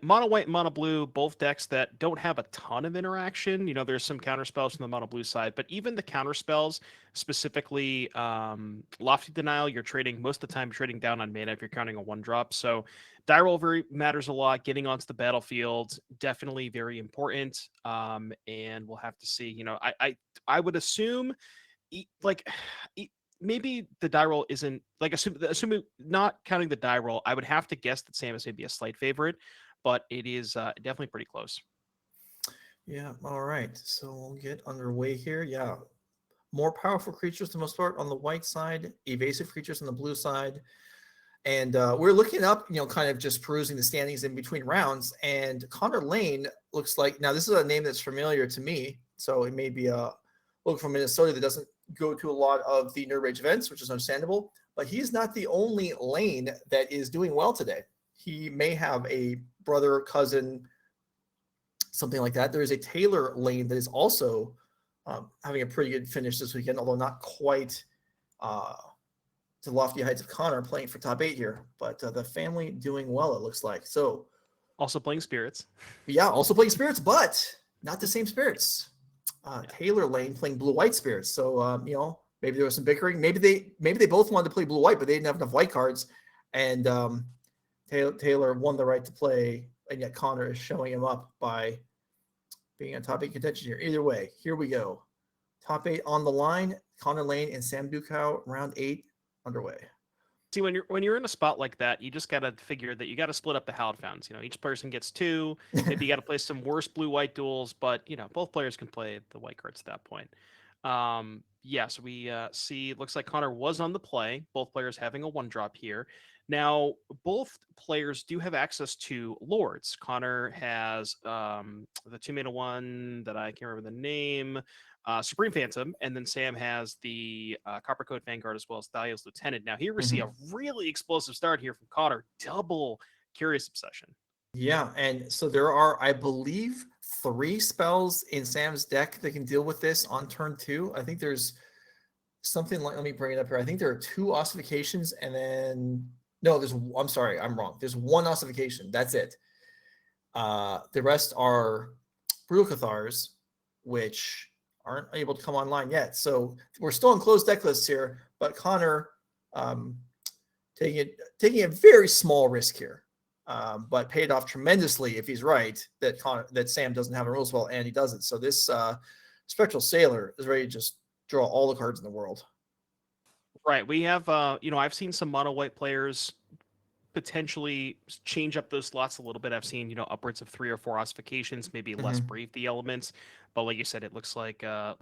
mono white and mono blue, both decks that don't have a ton of interaction. There's some counter spells from the mono blue side, but even the counter spells, specifically Lofty Denial, you're trading most of the time, you're trading down on mana if you're counting a one drop. So die roll very matters a lot. Getting onto the battlefield, definitely very important. And we'll have to see. I would assume like maybe the die roll isn't like assuming not counting the die roll. I would have to guess that Sam is maybe a slight favorite, but it is definitely pretty close. Yeah. All right. So we'll get underway here. Yeah. More powerful creatures, for the most part, on the white side. Evasive creatures on the blue side. And we're looking up, kind of just perusing the standings in between rounds. And Connor Laehn looks like, now this is a name that's familiar to me. So it may be a look from Minnesota that doesn't go to a lot of the Nerd Rage events, which is understandable. But he's not the only Laehn that is doing well today. He may have a brother, cousin, something like that. There is a Taylor Laehn that is also having a pretty good finish this weekend, although not quite to lofty heights of Connor playing for top 8 here. But the family doing well, it looks like. So also playing Spirits. Yeah, also playing Spirits, but not the same Spirits. Taylor Laehn playing blue-white Spirits. So, maybe there was some bickering. Maybe they both wanted to play blue-white, but they didn't have enough white cards. And Taylor won the right to play, and yet Connor is showing him up by being on top 8 contention here. Either way, here we go. Top 8 on the line. Connor Laehn and Sam Duchow, round 8 underway. See, when you're in a spot like that, you just got to figure that you got to split up the Hallowed Fountains. Each person gets 2. Maybe you got to play some worse blue-white duels, but both players can play the white cards at that point. So we see. Looks like Connor was on the play. Both players having a 1-drop here. Now, both players do have access to Lords. Connor has the 2-mana one that I can't remember the name. Supreme Phantom, and then Sam has the Copper Coat Vanguard as well as Thalia's Lieutenant. Now here we see a really explosive start here from Connor, double Curious Obsession. Yeah, and so there are, I believe, 3 spells in Sam's deck that can deal with this on turn 2. I think there's something like, let me bring it up here. I think there are 2 Ossifications, and then I'm sorry, I'm wrong. There's 1 Ossification. That's it. The rest are Brutal Cathars, which aren't able to come online yet. So we're still in closed deck lists here, but Connor taking a very small risk here, but paid off tremendously if he's right that Sam doesn't have a rule spell, and he doesn't. So this Spectral Sailor is ready to just draw all the cards in the world. Right. We have, I've seen some mono white players potentially change up those slots a little bit. I've seen, upwards of 3 or 4 ossifications, maybe less brave the elements. But like you said, it looks like our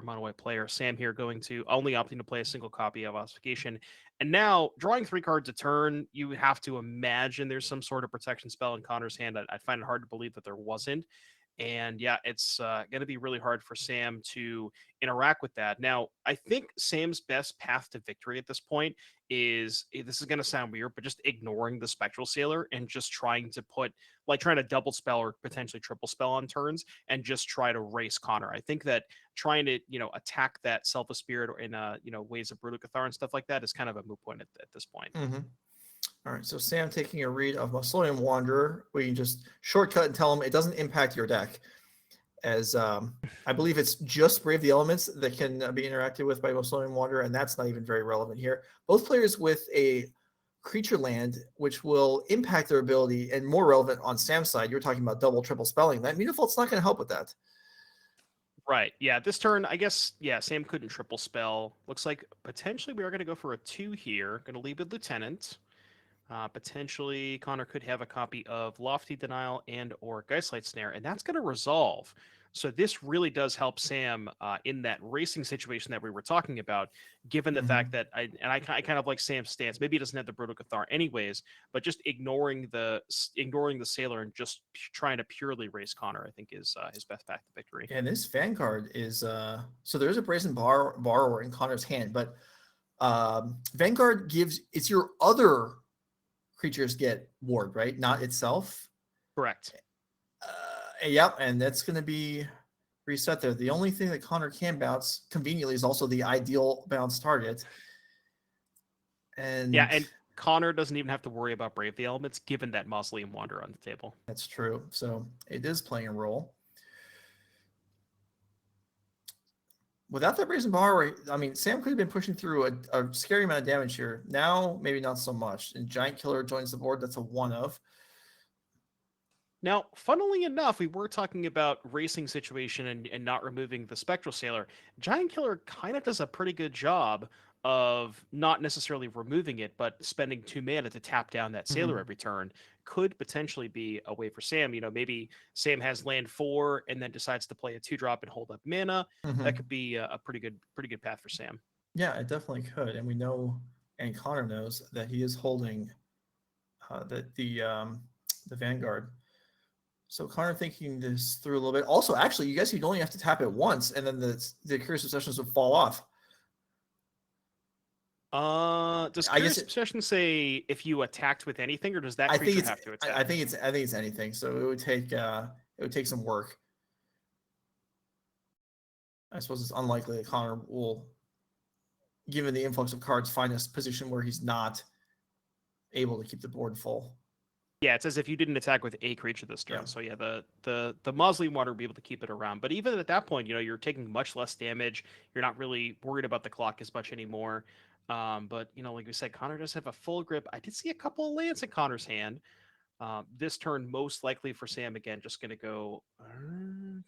mono white player Sam here going to only opting to play a single copy of Ossification. And now drawing 3 cards a turn, you have to imagine there's some sort of protection spell in Connor's hand. I find it hard to believe that there wasn't. And yeah, it's going to be really hard for Sam to interact with that. Now, I think Sam's best path to victory at this point is, this is going to sound weird, but just ignoring the Spectral Sailor and just trying to double spell or potentially triple spell on turns and just try to race Connor. I think that trying to, attack that Selfless Spirit or in, ways of Brutal Cathar and stuff like that is kind of a moot point at this point. All right, so Sam taking a read of Mausoleum Wanderer, where you can just shortcut and tell him it doesn't impact your deck, as I believe it's just Brave the Elements that can be interacted with by Mausoleum Wanderer, and that's not even very relevant here. Both players with a creature land, which will impact their ability, and more relevant on Sam's side, you're talking about double, triple spelling. That Mutafalt's not going to help with that. Right. Yeah. This turn, I guess, Sam couldn't triple spell. Looks like potentially we are going to go for a 2 here. Going to leave with Lieutenant. Potentially, Connor could have a copy of Lofty Denial and or Geistlight Snare, and that's going to resolve. So this really does help Sam in that racing situation that we were talking about, given the fact that I kind of like Sam's stance. Maybe he doesn't have the Brutal Cathar anyways, but just ignoring the Sailor and just trying to purely race Connor, I think is his best path to victory. And this Vanguard is so there's a Brazen Borrower in Connor's hand, but Vanguard it's your other creatures get ward, right? Not itself. Correct. Yep, and that's going to be reset there. The only thing that Connor can bounce conveniently is also the ideal bounce target. And Connor doesn't even have to worry about Brave the Elements, given that Mausoleum Wanderer on the table. That's true. So it is playing a role. Without that Brazen Borrower, I mean, Sam could have been pushing through a scary amount of damage here. Now, maybe not so much. And Giant Killer joins the board. That's a 1 of. Now, funnily enough, we were talking about racing situation and not removing the Spectral Sailor. Giant Killer kind of does a pretty good job of not necessarily removing it, but spending 2 mana to tap down that Sailor every turn. Could potentially be a way for Sam. Maybe Sam has land 4 and then decides to play a 2-drop and hold up mana. That could be a pretty good path for Sam. Yeah, it definitely could. And we know, and Connor knows, that he is holding the Vanguard. So Connor thinking this through a little bit. Also, actually, you guys, you'd only have to tap it once, and then the Curious Obsessions would fall off. Does Curious Obsession say if you attacked with anything, or does that creature have to attack? I think it's anything. So it would take some work. I suppose it's unlikely that Connor will, given the influx of cards, find a position where he's not able to keep the board full. Yeah, it says if you didn't attack with a creature this turn. Yeah. So yeah, the Mausoleum Wanderer will be able to keep it around. But even at that point, you're taking much less damage. You're not really worried about the clock as much anymore. But like we said, Connor does have a full grip. I did see a couple of lands in Connor's hand. This turn, most likely for Sam, again, just going to go.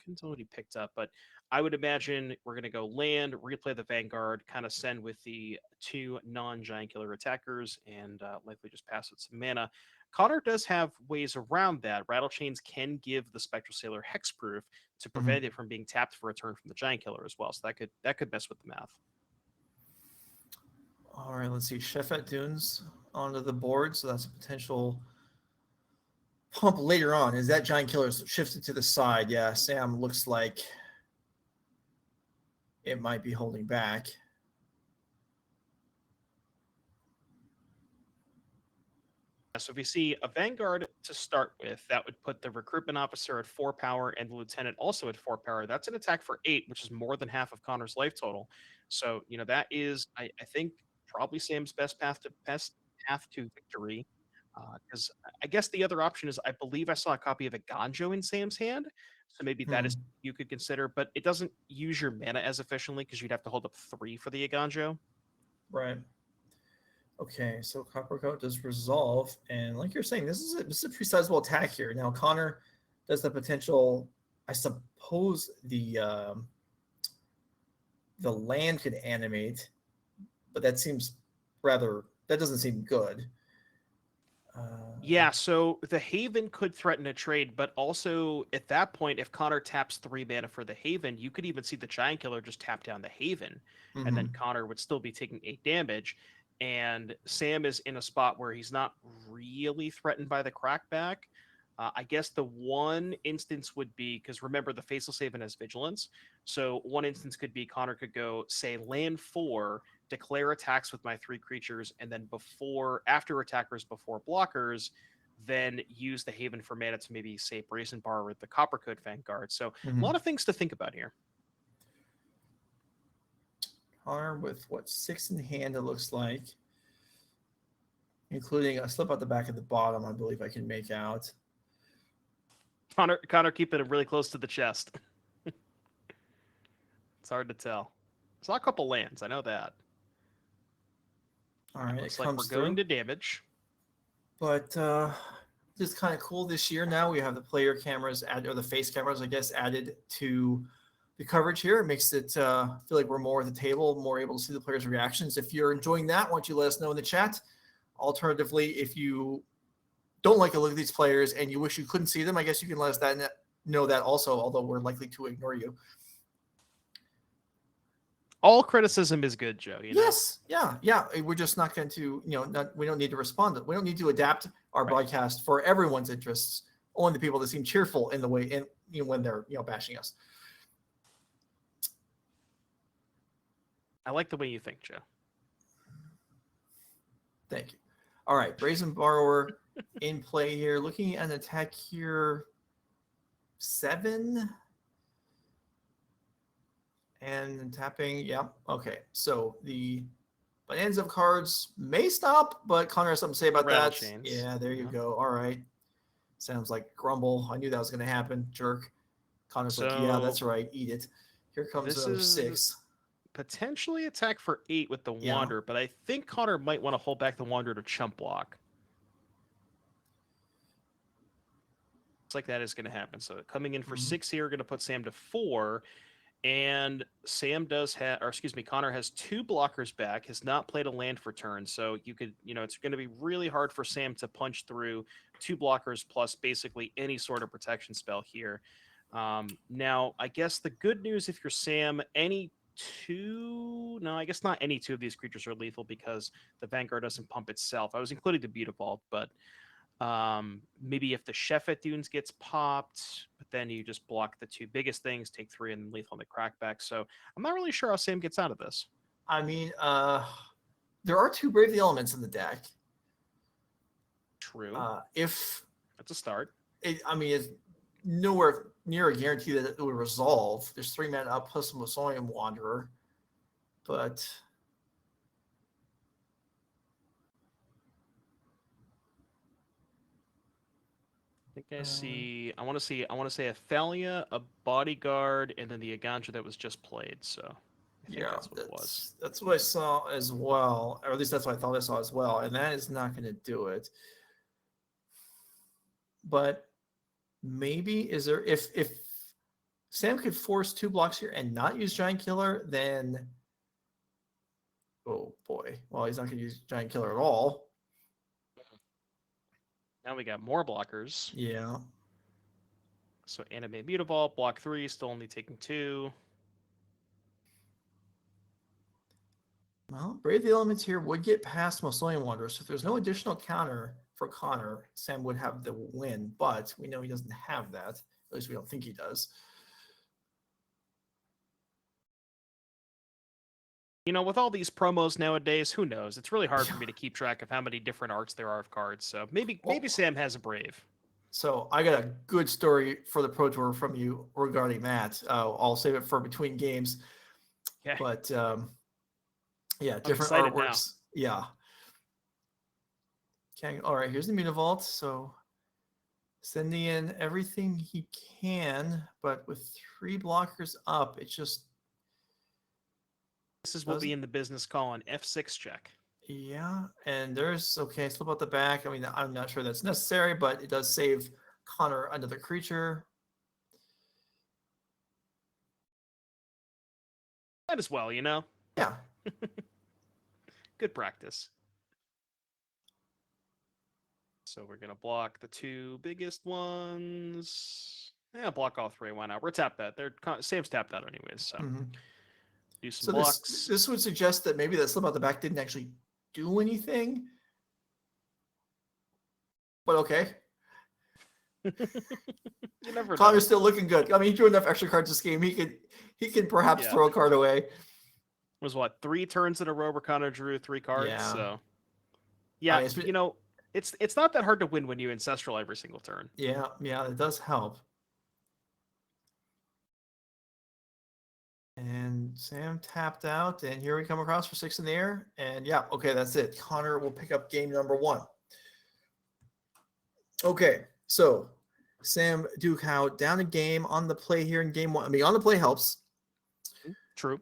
Can tell what he picked up, but I would imagine we're going to go land, replay the Vanguard, kind of send with the 2 non-giant killer attackers, and likely just pass with some mana. Connor does have ways around that. Rattlechains can give the Spectral Sailor hexproof to prevent it from being tapped for a turn from the giant killer as well. So that could mess with the math. All right, let's see. Chefette Dunes onto the board, so that's a potential pump later on. Is that giant killer shifted to the side? Yeah, Sam looks like it might be holding back. So if we see a Vanguard to start with, that would put the Recruitment Officer at 4 power and the Lieutenant also at 4 power. That's an attack for 8, which is more than half of Connor's life total. So, that is, I think, probably Sam's best path to victory. Because I guess the other option is, I believe I saw a copy of a Ganjo in Sam's hand. So maybe that is you could consider, but it doesn't use your mana as efficiently because you'd have to hold up 3 for the Ganjo. Right. Okay, so Copper Coat does resolve, and like you're saying, this is a pretty sizable attack here. Now Connor does the potential. I suppose the land could animate, but that doesn't seem good. Yeah, so the Haven could threaten a trade, but also at that point, if Connor taps 3 mana for the Haven, you could even see the Giant Killer just tap down the Haven, and then Connor would still be taking 8 damage. And Sam is in a spot where he's not really threatened by the crackback. I guess the one instance would be, because remember, the Faceless Haven has Vigilance. So one instance could be Connor could go, say, land 4, declare attacks with my 3 creatures, and then after attackers, before blockers, then use the Haven for mana to maybe, say, Brazen Borrower with the Coppercoat Vanguard. So a lot of things to think about here. Connor with 6 in hand, it looks like, including a slip out the back at the bottom. I believe I can make out. Connor keeping it really close to the chest. It's hard to tell. Saw a couple lands, I know that. All right, looks like we're going to damage. But this is kind of cool this year. Now we have the player cameras or the face cameras, I guess, added to the coverage here. It makes it feel like we're more at the table, more able to see the players' reactions. If you're enjoying that, why don't you let us know in the chat? Alternatively, if you don't like a look at these players and you wish you couldn't see them, I guess you can let us know that also, although we're likely to ignore you. All criticism is good, Joe. Yes, yeah. We're just not going to, we don't need to respond. We don't need to adapt our broadcast for everyone's interests. Only the people that seem cheerful in the way, and when they're bashing us. I like the way you think, Joe. Thank you. All right, Brazen Borrower in play here. Looking at an attack here, 7. And tapping, yeah. Okay, so the Bonanza of cards may stop, but Connor has something to say about that. Rattlechains. Yeah, there you go. All right. Sounds like grumble. I knew that was going to happen. Jerk. Connor's like, yeah, that's right. Eat it. Here comes this another is 6. potentially attack for 8 with the Wanderer, but I think Connor might want to hold back the Wanderer to chump block. Looks like that is going to happen. So coming in for 6 here, going to put Sam to 4. And Sam does have, or excuse me, Connor has 2 blockers back, has not played a land for turn. So you could, it's going to be really hard for Sam to punch through 2 blockers plus basically any sort of protection spell here. Now, I guess the good news if you're Sam, I guess not any 2 of these creatures are lethal because the Vanguard doesn't pump itself. I was including the Beautiful, but maybe if the Sheffet Dunes gets popped, but then you just block the 2 biggest things, take 3 and lethal on the crackback. So I'm not really sure how Sam gets out of this. I mean, there are 2 Brave the Elements in the deck. True. If that's a start. It's nowhere near a guarantee that it will resolve. There's 3 mana up plus a Mausoleum Wanderer, but I think I see. I want to say a Thalia, a Bodyguard, and then the Agandra that was just played. So I think that's what it was. That's what I saw as well, or at least that's what I thought I saw as well. And that is not going to do it. But maybe if Sam could force 2 blocks here and not use Giant Killer, then oh boy, well he's not going to use Giant Killer at all. Now we got more blockers. Yeah. So Animate Mutavault, block 3, still only taking 2. Well, Brave the Elements here would get past Mausoleum Wanderer, so if there's no additional counter for Connor, Sam would have the win, but we know he doesn't have that. At least we don't think he does. With all these promos nowadays, who knows? It's really hard for me to keep track of how many different arts there are of cards. So maybe Sam has a Brave. So I got a good story for the Pro Tour from you regarding that. I'll save it for between games. Okay. But yeah, different artworks. Now. Yeah. Okay. All right. Here's the Mutavault. So sending in everything he can, but with 3 blockers up, it's just. This is what we in the business call an F6 check. Yeah, and there's slip out the back. I mean, I'm not sure that's necessary, but it does save Connor another creature. Might as well, Yeah. Good practice. So we're gonna block the 2 biggest ones. Yeah, block all 3. Why not? We're tapped that. Sam's tapped out anyways. So. Do some blocks. This would suggest that maybe that slip out the back didn't actually do anything. But okay. You never Connor's still looking good. I mean, he drew enough extra cards this game. He could perhaps throw a card away. It was 3 turns in a row where Connor drew 3 cards. Yeah. So it's not that hard to win when you ancestral every single turn. Yeah, it does help. And Sam tapped out, and here we come across for 6 in the air. And yeah, okay, that's it. Connor will pick up game number 1. Okay, so Sam Duchow down a game on the play here in game 1. I mean, on the play helps. True.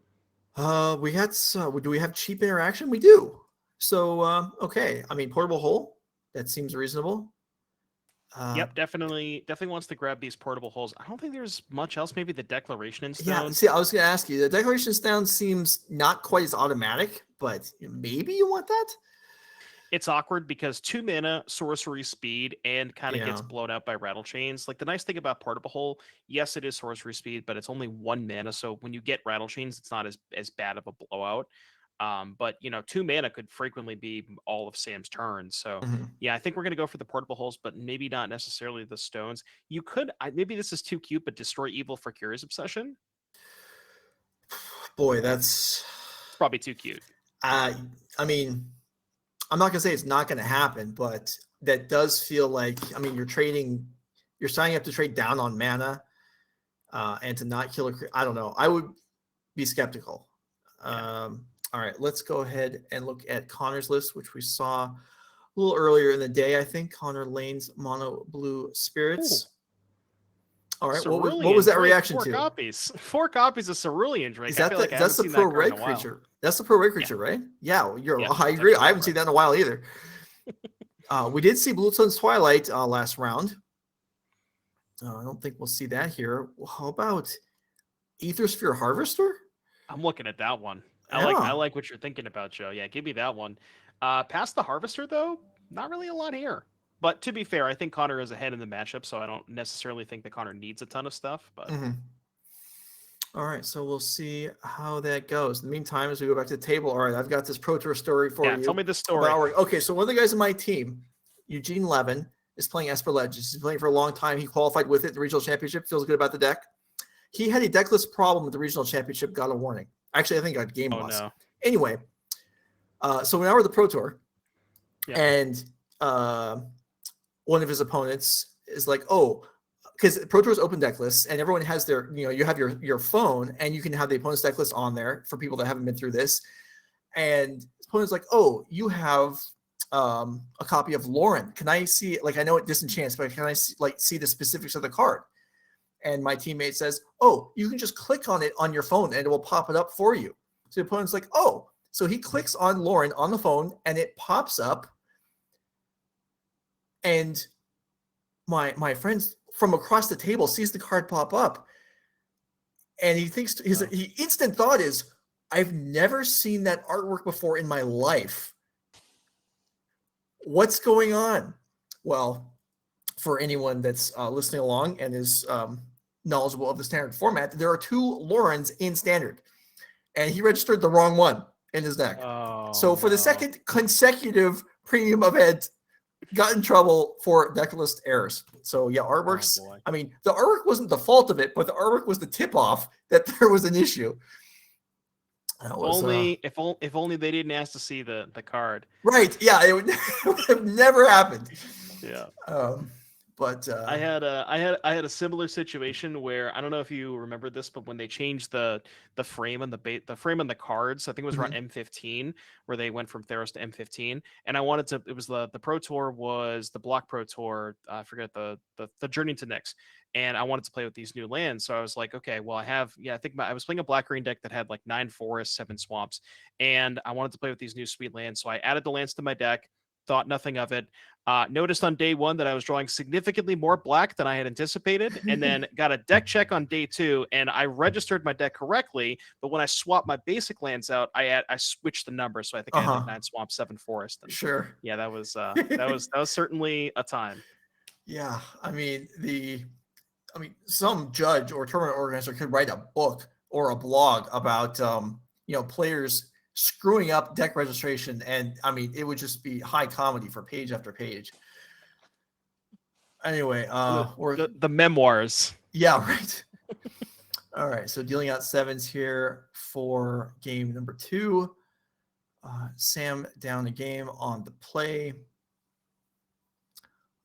We got. Do we have cheap interaction? We do. So okay. I mean, portable hole. That seems reasonable. Yep, definitely wants to grab these portable holes. I don't think there's much else. Maybe the Declaration in Stone. Yeah, see, I was going to ask you. The Declaration in Stone seems not quite as automatic, but maybe you want that? It's awkward because 2 mana, sorcery speed, and kind of gets blown out by Rattlechains. Like the nice thing about Portable Hole, yes, it is sorcery speed, but it's only 1 mana. So when you get Rattlechains, it's not as bad of a blowout. But 2 mana could frequently be all of Sam's turns. So yeah, I think we're gonna go for the portable holes, but maybe not necessarily the stones. You could maybe this is too cute, but destroy evil for Curious Obsession. Boy, that's probably too cute. I mean, I'm not gonna say it's not gonna happen, but that does feel like you're signing up to trade down on mana, and to not kill I don't know. I would be skeptical. All right, let's go ahead and look at Connor's list, which we saw a little earlier in the day. I think Connor Lane's Mono Blue Ooh, Spirits. All right, what was Cerulean that Drake, reaction four to? copies. 4 copies of Cerulean Drake. Is I that feel like I haven't that's the seen pro that card in red a while. creature? That's the pro red Yeah, creature, right? Yeah, yeah, I it's agree. actually I pro haven't red. seen that in a while either. We did see Blue Sun's Twilight last round. I don't think we'll see that here. How about Aethersphere Harvester? I'm looking at that one. I Yeah. like what you're thinking about, Joe. Yeah, give me that one. Past the Harvester though, not really a lot here. But to be fair, I think Connor is ahead in the matchup, so I don't necessarily think that Connor needs a ton of stuff. But Mm-hmm. All right, so we'll see how that goes. In the meantime, as we go back to the table, all right, I've got this Pro Tour story for yeah, tell you. me the story. Okay, so one of the guys in my team, Eugene Levin, is playing Esper Legends. He's playing for a long time. He qualified with it in the regional championship, feels good about the deck. He had a deckless problem at the regional championship, got a warning. Actually, I think got game Oh loss. no. Anyway, so now we're at the Pro Tour, Yep. and one of his opponents is like, oh, because Pro Tour is open deck lists, and everyone has their, you have your phone, and you can have the opponent's deck list on there for people that haven't been through this. And his opponent's like, oh, you have a copy of Lauren. Can I see it? Like, I know it disenchants, but can I see the specifics of the card? And my teammate says, oh, you can just click on it on your phone, and it will pop it up for you. So the opponent's like, oh. So he clicks on Lauren on the phone, and it pops up. And my friends from across the table sees the card pop up, and he thinks his instant thought is, I've never seen that artwork before in my life. What's going on? Well, for anyone that's listening along and is knowledgeable of the standard format, there are 2 Laurens in standard, and he registered the wrong one in his deck. So for the second consecutive premium event, got in trouble for deck list errors. So yeah, artworks. I mean, the artwork wasn't the fault of it, but the artwork was the tip off that there was an issue. If only they didn't ask to see the card. Right. Yeah, it would have never happened. Yeah. But I had a similar situation where, I don't know if you remember this, but when they changed the frame and the frame and the cards, I think it was around M15, where they went from Theros to M15, and I wanted to. It was the Pro Tour was the Block Pro Tour. I forget the Journey to Nyx, and I wanted to play with these new lands. So I was like, okay, well I think I was playing a black green deck that had like 9 forests, 7 swamps, and I wanted to play with these new sweet lands. So I added the lands to my deck. Thought nothing of it. Noticed on day 1 that I was drawing significantly more black than I had anticipated, and then got a deck check on day 2, and I registered my deck correctly. But when I swapped my basic lands out, I switched the number, so I think I had like 9 swamps, 7 forest. And sure. Yeah, that was certainly a time. Yeah, I mean some judge or tournament organizer could write a book or a blog about players screwing up deck registration, and I mean it would just be high comedy for page after page. Anyway, the memoirs. Yeah, right. All right, so dealing out 7s here for game number 2. Sam down a game on the play,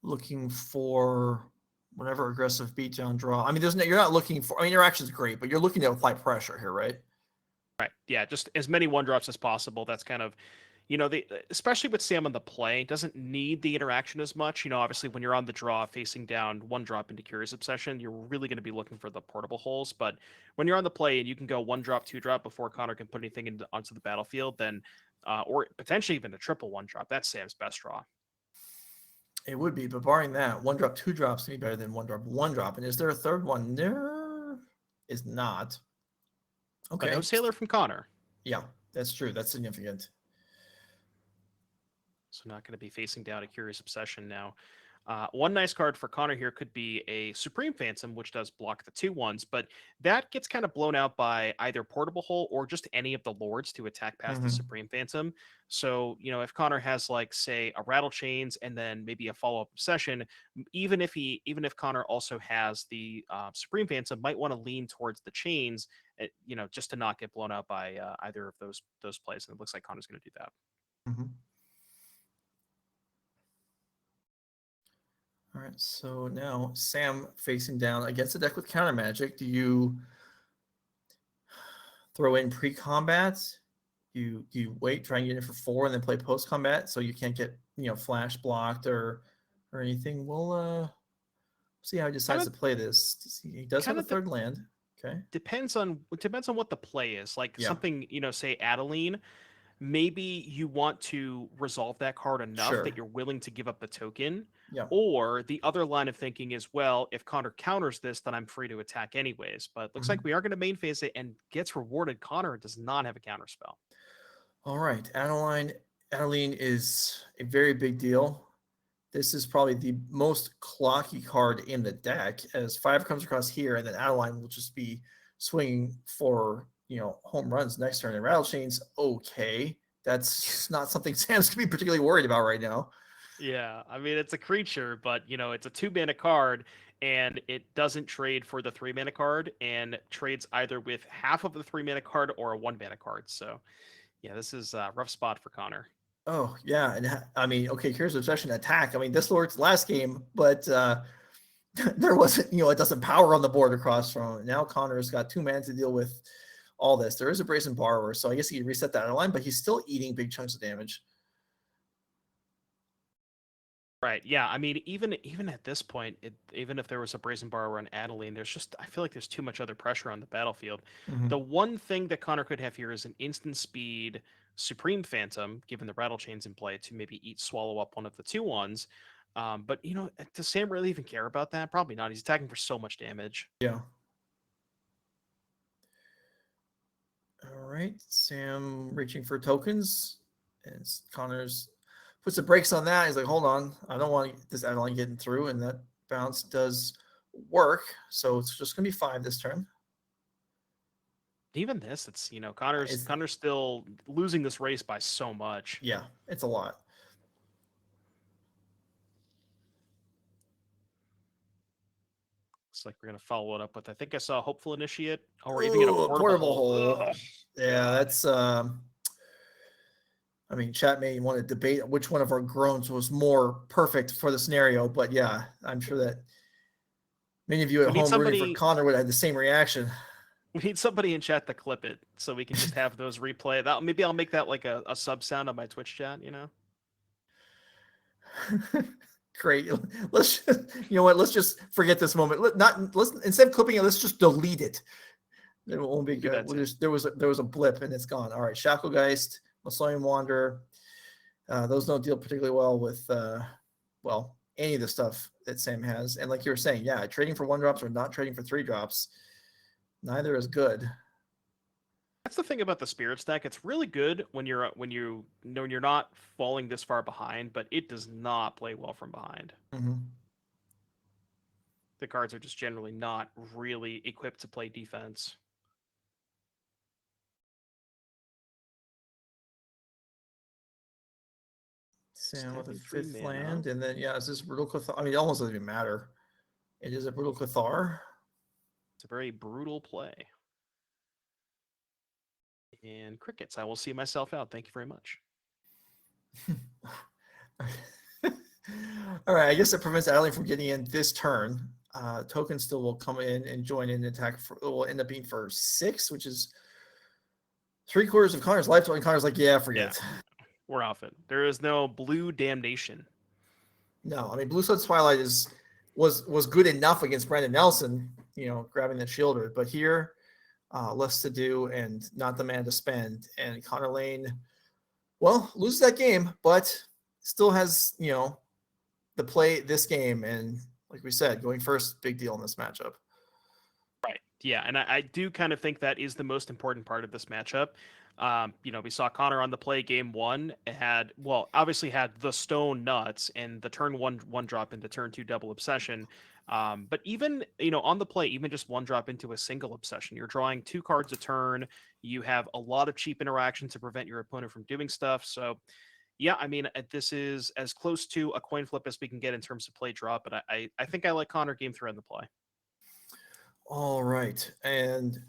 looking for whatever aggressive beatdown draw. I mean, you're not looking for. I mean, your action's great, but you're looking to apply pressure here, right? Right. Yeah, just as many 1-drops as possible. That's kind of, especially with Sam on the play, doesn't need the interaction as much. Obviously when you're on the draw facing down 1-drop into Curious Obsession, you're really going to be looking for the portable holes. But when you're on the play and you can go 1-drop, 2-drop before Connor can put anything onto the battlefield, then or potentially even a triple 1-drop, that's Sam's best draw. It would be, but barring that, 1-drop, 2-drops to be better than 1-drop, 1-drop. And is there a third one? There is not. Okay. But no Sailor from Connor. Yeah, that's true. That's significant. So not going to be facing down a Curious Obsession now. One nice card for Connor here could be a Supreme Phantom, which does block the 2/1s, but that gets kind of blown out by either Portable Hole or just any of the Lords to attack past the Supreme Phantom. So, if Connor has like, say, a Rattlechains and then maybe a follow-up Obsession, even if Connor also has the Supreme Phantom, might want to lean towards the chains, just to not get blown out by either of those plays. And it looks like Connor's going to do that. All right, so now Sam facing down against a deck with counter magic. Do you throw in pre-combat? you wait, try and get in for 4, and then play post combat, so you can't get flash blocked or anything. We'll see how he Kind decides of to play this. He does have kind a of third land. Okay. depends on what the play is. Like Yeah. something, say Adeline, maybe you want to resolve that card enough that Sure. you're willing to give up the token. Yeah. Or the other line of thinking is, well, if Connor counters this, then I'm free to attack anyways. But looks like Mhm. we are going to main phase it and gets rewarded. Connor does not have a counter spell. All right. Adeline is a very big deal. This is probably the most clocky card in the deck, as 5 comes across here, and then Adeline will just be swinging for home runs next turn. And Rattlechains, okay, that's not something Sam's gonna be particularly worried about right now. Yeah, I mean it's a creature, but it's a 2 mana card, and it doesn't trade for the 3 mana card, and trades either with half of the 3 mana card or a 1 mana card. So yeah, this is a rough spot for Connor. Oh yeah, and I mean, okay, here's Obsession Attack. I mean, this worked last game, but there wasn't it doesn't power on the board across from it. Now Connor's got 2 mana to deal with all this. There is a Brazen Borrower, so I guess he can reset that line, but he's still eating big chunks of damage. Right. Yeah. I mean, even at this point, even if there was a Brazen Borrower on Adeline, I feel like there's too much other pressure on the battlefield. Mm-hmm. The one thing that Connor could have here is an instant speed Supreme Phantom, given the Rattlechains in play, to maybe swallow up one of the 2/1s. But does Sam really even care about that? Probably not. He's attacking for so much damage. Yeah. All right, Sam reaching for tokens, and Connor's puts the brakes on that. He's like, "Hold on, I don't want this Adeline getting through," and that bounce does work. So it's just gonna be 5 this turn. Even this, it's Connor's still losing this race by so much. Yeah, it's a lot. Looks like we're gonna follow it up with. I think I saw a Hopeful Initiate, or even get a portable hole. Ugh, yeah, God. that's. I mean, chat may want to debate which one of our groans was more perfect for the scenario, but yeah, I'm sure that many of you at home rooting for Connor would have the same reaction. We need somebody in chat to clip it so we can just have those replay. That maybe I'll make that like a sub sound on my Twitch chat. Great. Let's let's just forget this moment. Let's instead of clipping it, let's just delete it. It won't be good. There was a blip and it's gone. All right, Shacklegeist, Mausoleum Wanderer. Those don't deal particularly well with any of the stuff that Sam has. And like you were saying, yeah, trading for 1-drops or not trading for 3-drops, neither is good. That's the thing about the Spirit stack. It's really good when you're not falling this far behind, but it does not play well from behind. Mm-hmm. The cards are just generally not really equipped to play defense. Sam with a 5th land, and then is this Brutal Cathar? I mean, it almost doesn't even matter. It is a Brutal Cathar. It's a very brutal play. And crickets. I will see myself out. Thank you very much. All right, I guess it prevents Adeline from getting in this turn. Token still will come in and join in and attack. It will end up being for 6, which is 3/4 of Connor's life. And Connor's like, yeah, forget. Yeah, we're off it. There is no blue damnation. No, I mean, Blue Sun's Twilight was good enough against Brandon Nelson, grabbing the shielder. But here, less to do and not the man to spend. And Connor Laehn, loses that game, but still has, the play this game. And like we said, going first, big deal in this matchup. Right. Yeah. And I do kind of think that is the most important part of this matchup. We saw Connor on the play game 1. It obviously had the Stone Nuts and the turn 1-drop into turn 2 double obsession. But even, on the play, even just 1-drop into a single obsession, you're drawing 2 cards a turn. You have a lot of cheap interaction to prevent your opponent from doing stuff. So, yeah, I mean, this is as close to a coin flip as we can get in terms of play drop. But I think I like Connor game 3 on the play. All right. And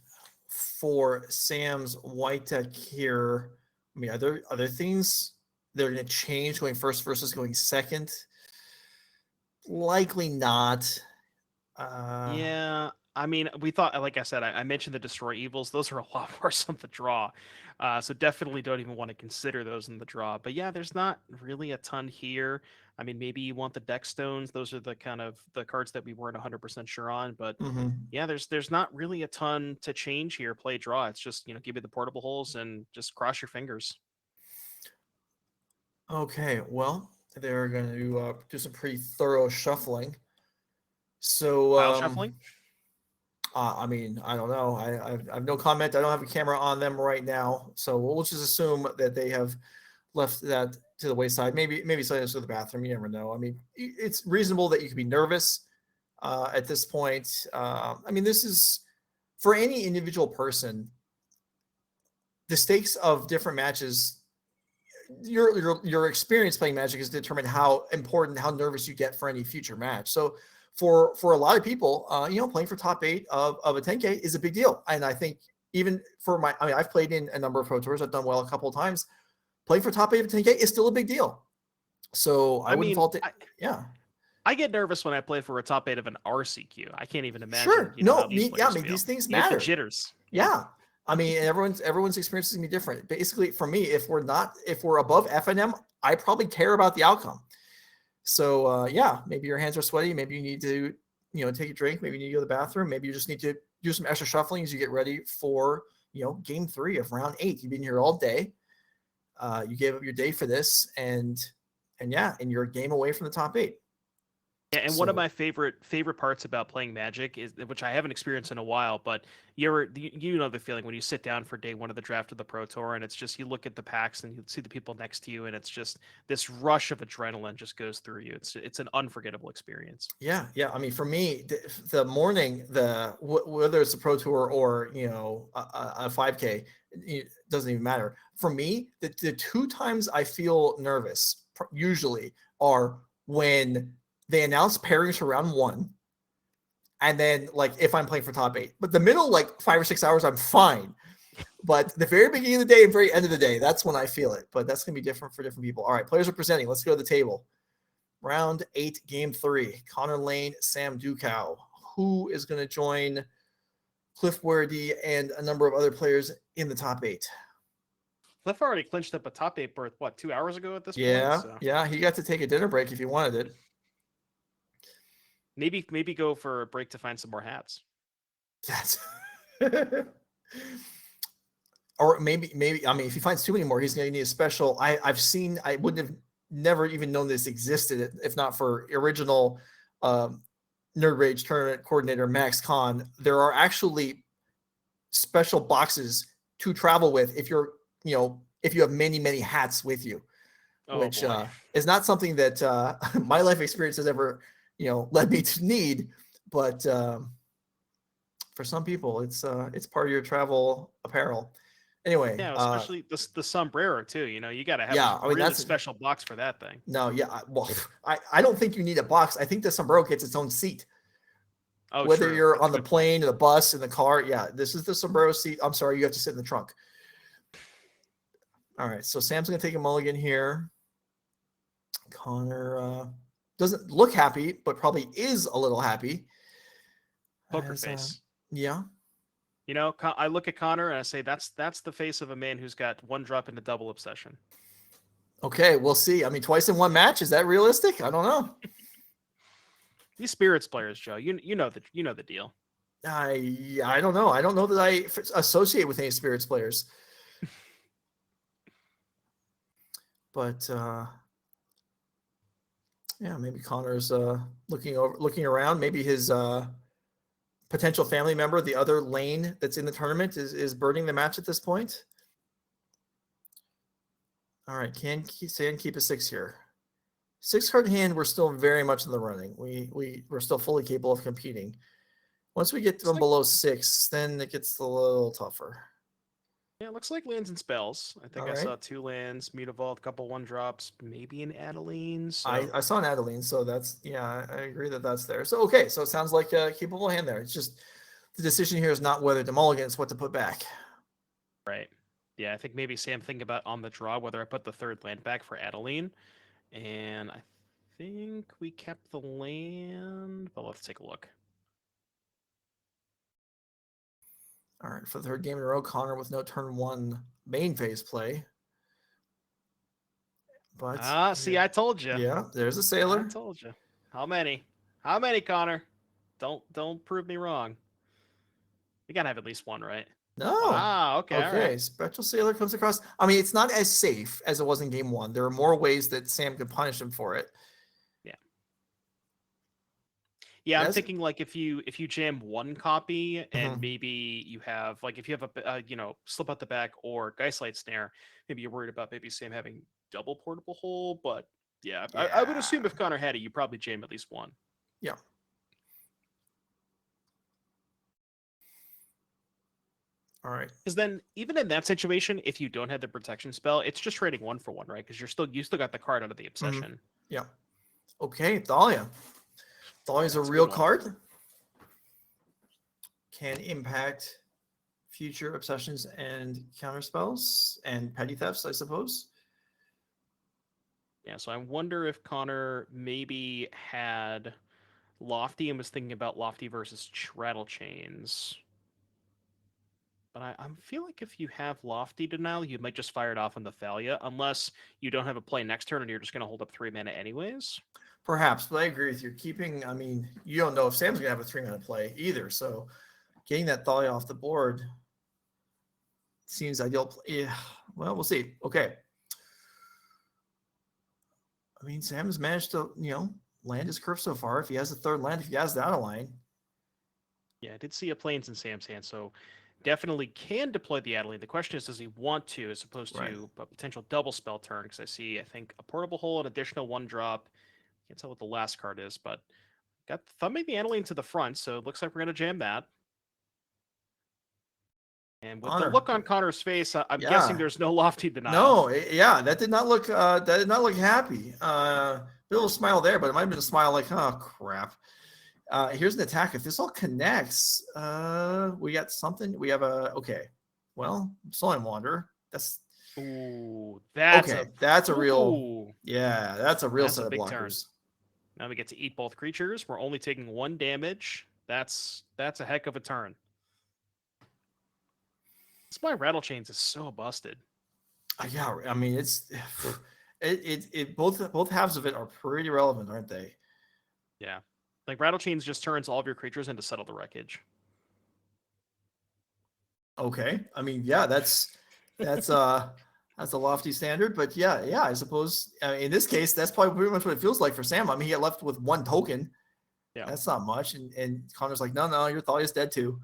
for Sam's white deck here, I mean, are there things that are going to change going first versus going second? Likely not. Yeah, I mean, we thought, like I said, I mentioned the Destroy Evils. Those are a lot worse on the draw. So definitely don't even want to consider those in the draw. But yeah, there's not really a ton here. I mean, maybe you want the Deck Stones. Those are the kind of the cards that we weren't 100% sure on. But Hmm. yeah, there's not really a ton to change here. Play draw. It's just, give me the portable holes and just cross your fingers. Okay, well, they're going to do some pretty thorough shuffling. So, Pile shuffling. I mean, I don't know. I have no comment. I don't have a camera on them right now, so we'll just assume that they have left that to the wayside. Maybe something else to the bathroom. You never know. I mean, it's reasonable that you could be nervous at this point. I mean, this is for any individual person. The stakes of different matches, your experience playing Magic is determined how important, how nervous you get for any future match. So for a lot of people, playing for top eight of a 10K is a big deal. And I think even for I mean, I've played in a number of pro tours. I've done well a couple of times. Playing for top eight of 10K is still a big deal. So I I wouldn't mean, fault it. Yeah. I get nervous when I play for a top eight of an RCQ. I can't even imagine, Sure. how No, these I players mean, feel. these things You get the matter. jitters. Yeah. Yeah. I mean, everyone's experience is gonna be different. Basically, for me, if we're above FNM, I probably care about the outcome. So yeah, maybe your hands are sweaty. Maybe you need to, take a drink. Maybe you need to go to the bathroom. Maybe you just need to do some extra shuffling as you get ready for, game 3 of round 8. You've been here all day. You gave up your day for this, and yeah, and you're a game away from the top 8. Yeah, and one of So my favorite parts about playing Magic is, which I haven't experienced in a while, but you know the feeling when you sit down for day one of the draft of the Pro Tour, and it's just you look at the packs and you see the people next to you, and it's just this rush of adrenaline just goes through you. It's an unforgettable experience. yeah. I mean, for me, the morning, whether it's a pro tour or a 5K, it doesn't even matter. For me, the two times I feel nervous usually are when they announce pairings for round 1, and then like if I'm playing for top 8. But the middle, like 5 or 6 hours, I'm fine. But the very beginning of the day and very end of the day, that's when I feel it. But that's gonna be different for different people. All right, players are presenting. Let's go to the table. Round 8, game 3. Connor Laehn, Sam Duchow. Who is going to join Cliff Wordy and a number of other players in the top 8? Cliff already clinched up a top eight berth, what, 2 hours ago at this point? Yeah, So yeah. He got to take a dinner break if he wanted it. maybe go for a break to find some more hats. That's or maybe. I mean, if he finds too many more, he's going to need a special. I've seen. I wouldn't have never even known this existed if not for original Nerd Rage tournament coordinator Max Kahn. There are actually special boxes to travel with if if you have many hats with you, Oh which boy. is not something that my life experience has ever led me to need, but for some people it's part of your travel apparel. Anyway, Yeah, especially the sombrero too. You got to have a yeah, I mean really that's special box for that thing. no, yeah, well, I don't think you need a box. I think the sombrero gets its own seat. Oh, Whether true. you're That's on a the good point. plane or the bus in the car, yeah, this is the sombrero seat. I'm sorry, you have to sit in the trunk. All right, so Sam's gonna take a mulligan here. Connor doesn't look happy, but probably is a little happy. Poker face. Yeah. I look at Connor and I say that's the face of a man who's got one drop into double obsession. Okay, we'll see. I mean, twice in one match, is that realistic? I don't know. These spirits players, Joe, you know the deal. I don't know. I don't know that I associate with any spirits players. But yeah, maybe Connor's looking around. Maybe his potential family member, the other Laehn that's in the tournament, is birding the match at this point. All right, can Sam keep a 6 here? 6-card hand, we're still very much in the running. We're still fully capable of competing. Once we get them below 6, then it gets a little tougher. Yeah, it looks like lands and spells. I think All I right. saw 2 lands, Mutavault, a couple 1-drops, maybe an Adeline. I saw an Adeline, so that's I agree that's there. So okay, so it sounds like a capable hand there. It's just the decision here is not whether to mulligan, it's what to put back. Right. Yeah, I think maybe Sam thinking about on the draw whether I put the third land back for Adeline, and I think we kept the land. But let's take a look. All right, for the third game in a row, Connor with no turn 1 main phase play. But See, I told you. yeah, there's a I sailor. told you. How many? How many, Connor? Don't prove me wrong. You gotta have at least one, right? No. Wow. Okay. All right. Okay, Spectral Sailor comes across. I mean, it's not as safe as it was in game 1. There are more ways that Sam could punish him for it. Yeah. Yeah, I'm That's thinking like if you jam one copy and Mhm. maybe you have like if you have a slip out the back or Geistlight Snare, maybe you're worried about maybe Sam having double portable hole. But yeah, I would assume Yeah. if Connor had it, you probably jam at least one. Yeah. All right. Because then even in that situation, if you don't have the protection spell, it's just trading one for one, right? Because you still got the card out of the obsession. Yeah. Okay, Thalia. Thalia's a That's a real good one. card. Can impact future obsessions and counter spells and petty thefts, I suppose. Yeah, so I wonder if Connor maybe had Lofty and was thinking about Lofty versus Rattlechains. But I feel like if you have Lofty Denial, you might just fire it off on the Thalia, unless you don't have a play next turn and you're just going to hold up 3 mana anyways. Perhaps, but I agree with you. I mean, you don't know if Sam's going to have a 3-mana play either. So getting that Thalia off the board seems ideal. Yeah, well, we'll see. Okay. I mean, Sam has managed to, land his curve so far. If he has a third land, if he has that line. Yeah, I did see a Plains in Sam's hand, so definitely can deploy the Adeline. The question is, does he want to, as opposed to a potential double spell turn? Because I think, a Portable Hole, an additional 1-drop. Can't tell what the last card is, but got thumbing the Adeline to the front, so it looks like we're going to jam that. And with the look on Connor's face, I'm guessing there's no Lofty Denial. No, yeah, that did not look happy. Little smile there, but it might have been a smile like, oh crap. Here's an attack. If this all connects, we got something. We have Mausoleum Wanderer. That's that's a real set of big blockers. Turn. Now we get to eat both creatures. We're only taking 1 damage. That's a heck of a turn. That's why Rattlechains is so busted. Yeah, I mean it's both halves of it are pretty relevant, aren't they? Yeah, like Rattlechains just turns all of your creatures into Settle the Wreckage. Okay, I mean that's a lofty standard, but yeah, I suppose in this case that's probably pretty much what it feels like for Sam. I mean, he got left with 1 token. Yeah, that's not much, and Connor's like, no, your Thalia's dead too.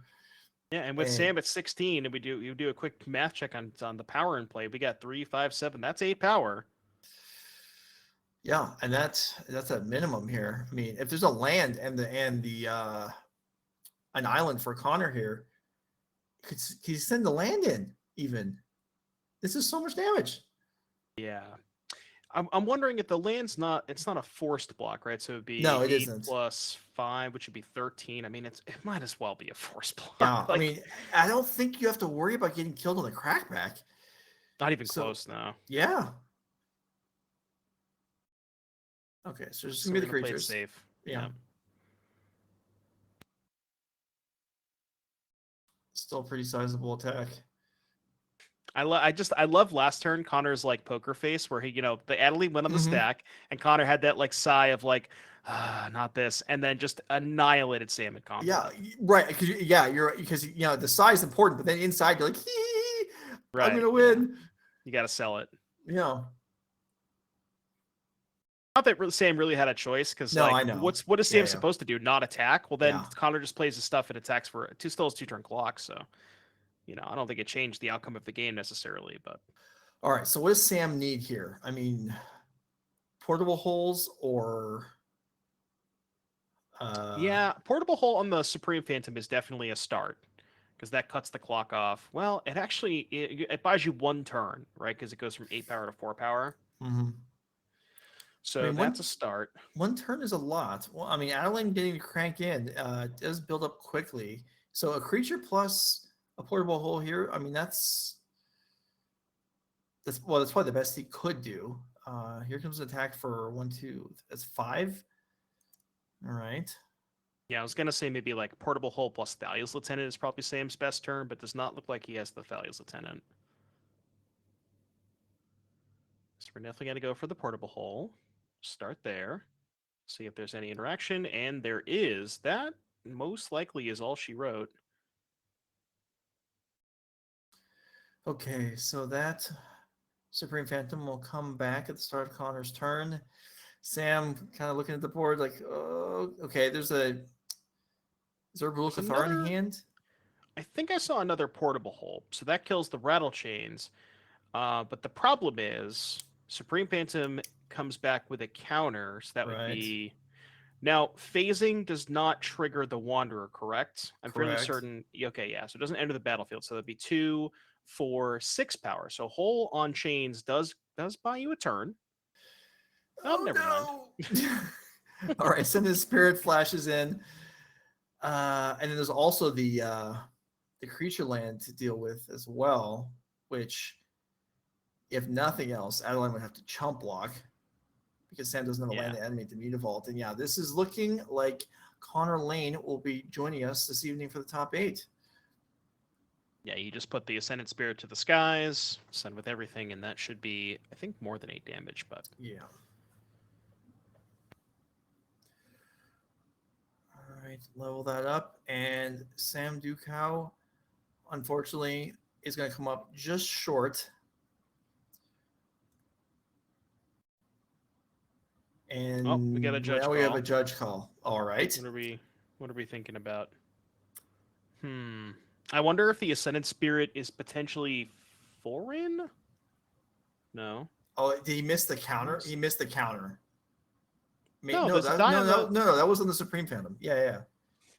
Yeah, and with Sam at 16, and you do a quick math check on the power in play. We got 3, 5, 7. That's 8 power. Yeah, and that's a minimum here. I mean, if there's a land and an island for Connor here, could he send the land in even? This is so much damage. Yeah. I'm wondering if the land's not a forced block, right? So it'd be no, it 8 isn't. plus 5, which would be 13. I mean, it might as well be a forced block. Yeah, I mean, I don't think you have to worry about getting killed on the crackback. Not even close now. Yeah. Okay, so just gonna be the creatures. Safe. Yeah. Still pretty sizable attack. I love last turn Connor's like poker face where he, the Adeline went on the stack and Connor had that like sigh of like, not this, and then just annihilated Sam at combat. Yeah, right. Because the size is important, but then inside you're like, right, I'm gonna win. Yeah. You got to sell it. Yeah. Not that Sam really had a choice, because I know. What is Sam supposed to do? Not attack? Well, then Connor just plays his stuff and attacks for 2 2-turn clock. So, I don't think it changed the outcome of the game necessarily. But all right. So what does Sam need here? I mean, portable holes or portable hole on the Supreme Phantom is definitely a start, because that cuts the clock off. Well, it actually it buys you 1 turn, right? Because it goes from 8 power to 4 power. Mm-hmm. So that's a start. 1 turn is a lot. Well, I mean, Adeline getting to crank in does build up quickly. So a creature plus a portable hole here. I mean, that's probably the best he could do. Here comes an attack for 1, 2. That's 5. All right. Yeah, I was gonna say maybe like Portable Hole plus Thalia's Lieutenant is probably Sam's best turn, but does not look like he has the Thalia's Lieutenant. So we're definitely gonna go for the Portable Hole. Start there. See if there's any interaction, and there is. That most likely is all she wrote. Okay, so that Supreme Phantom will come back at the start of Connor's turn. Sam kind of looking at the board like, oh, okay, is there a Rule of Cathar in hand? I think I saw another Portable Hole, so that kills the Rattlechains. But the problem is Supreme Phantom comes back with a counter, so that would be... Now, phasing does not trigger the Wanderer, correct? I'm fairly certain. Okay, yeah, so it doesn't enter the battlefield, so that'd be 2, 4, 6 power. So Hole on Chains does buy you a turn. Oh, never mind. All right, Ascendant Spirit flashes in. And then there's also the creature land to deal with as well, which, if nothing else, Adeline would have to chump block because Sam doesn't have a land to animate the Mutavault. And yeah, this is looking like Connor Laehn will be joining us this evening for the top 8. Yeah, you just put the Ascendant Spirit to the skies, send with everything, and that should be, I think, more than 8 damage, but... Yeah. All right, level that up. And Sam Duchow, unfortunately, is going to come up just short. And we got a judge call. We have a judge call. All right. What are we thinking about? I wonder if the Ascendant Spirit is potentially foreign? No. Oh, did he miss the counter? He missed the counter. No, that was on the Supreme Phantom. Yeah.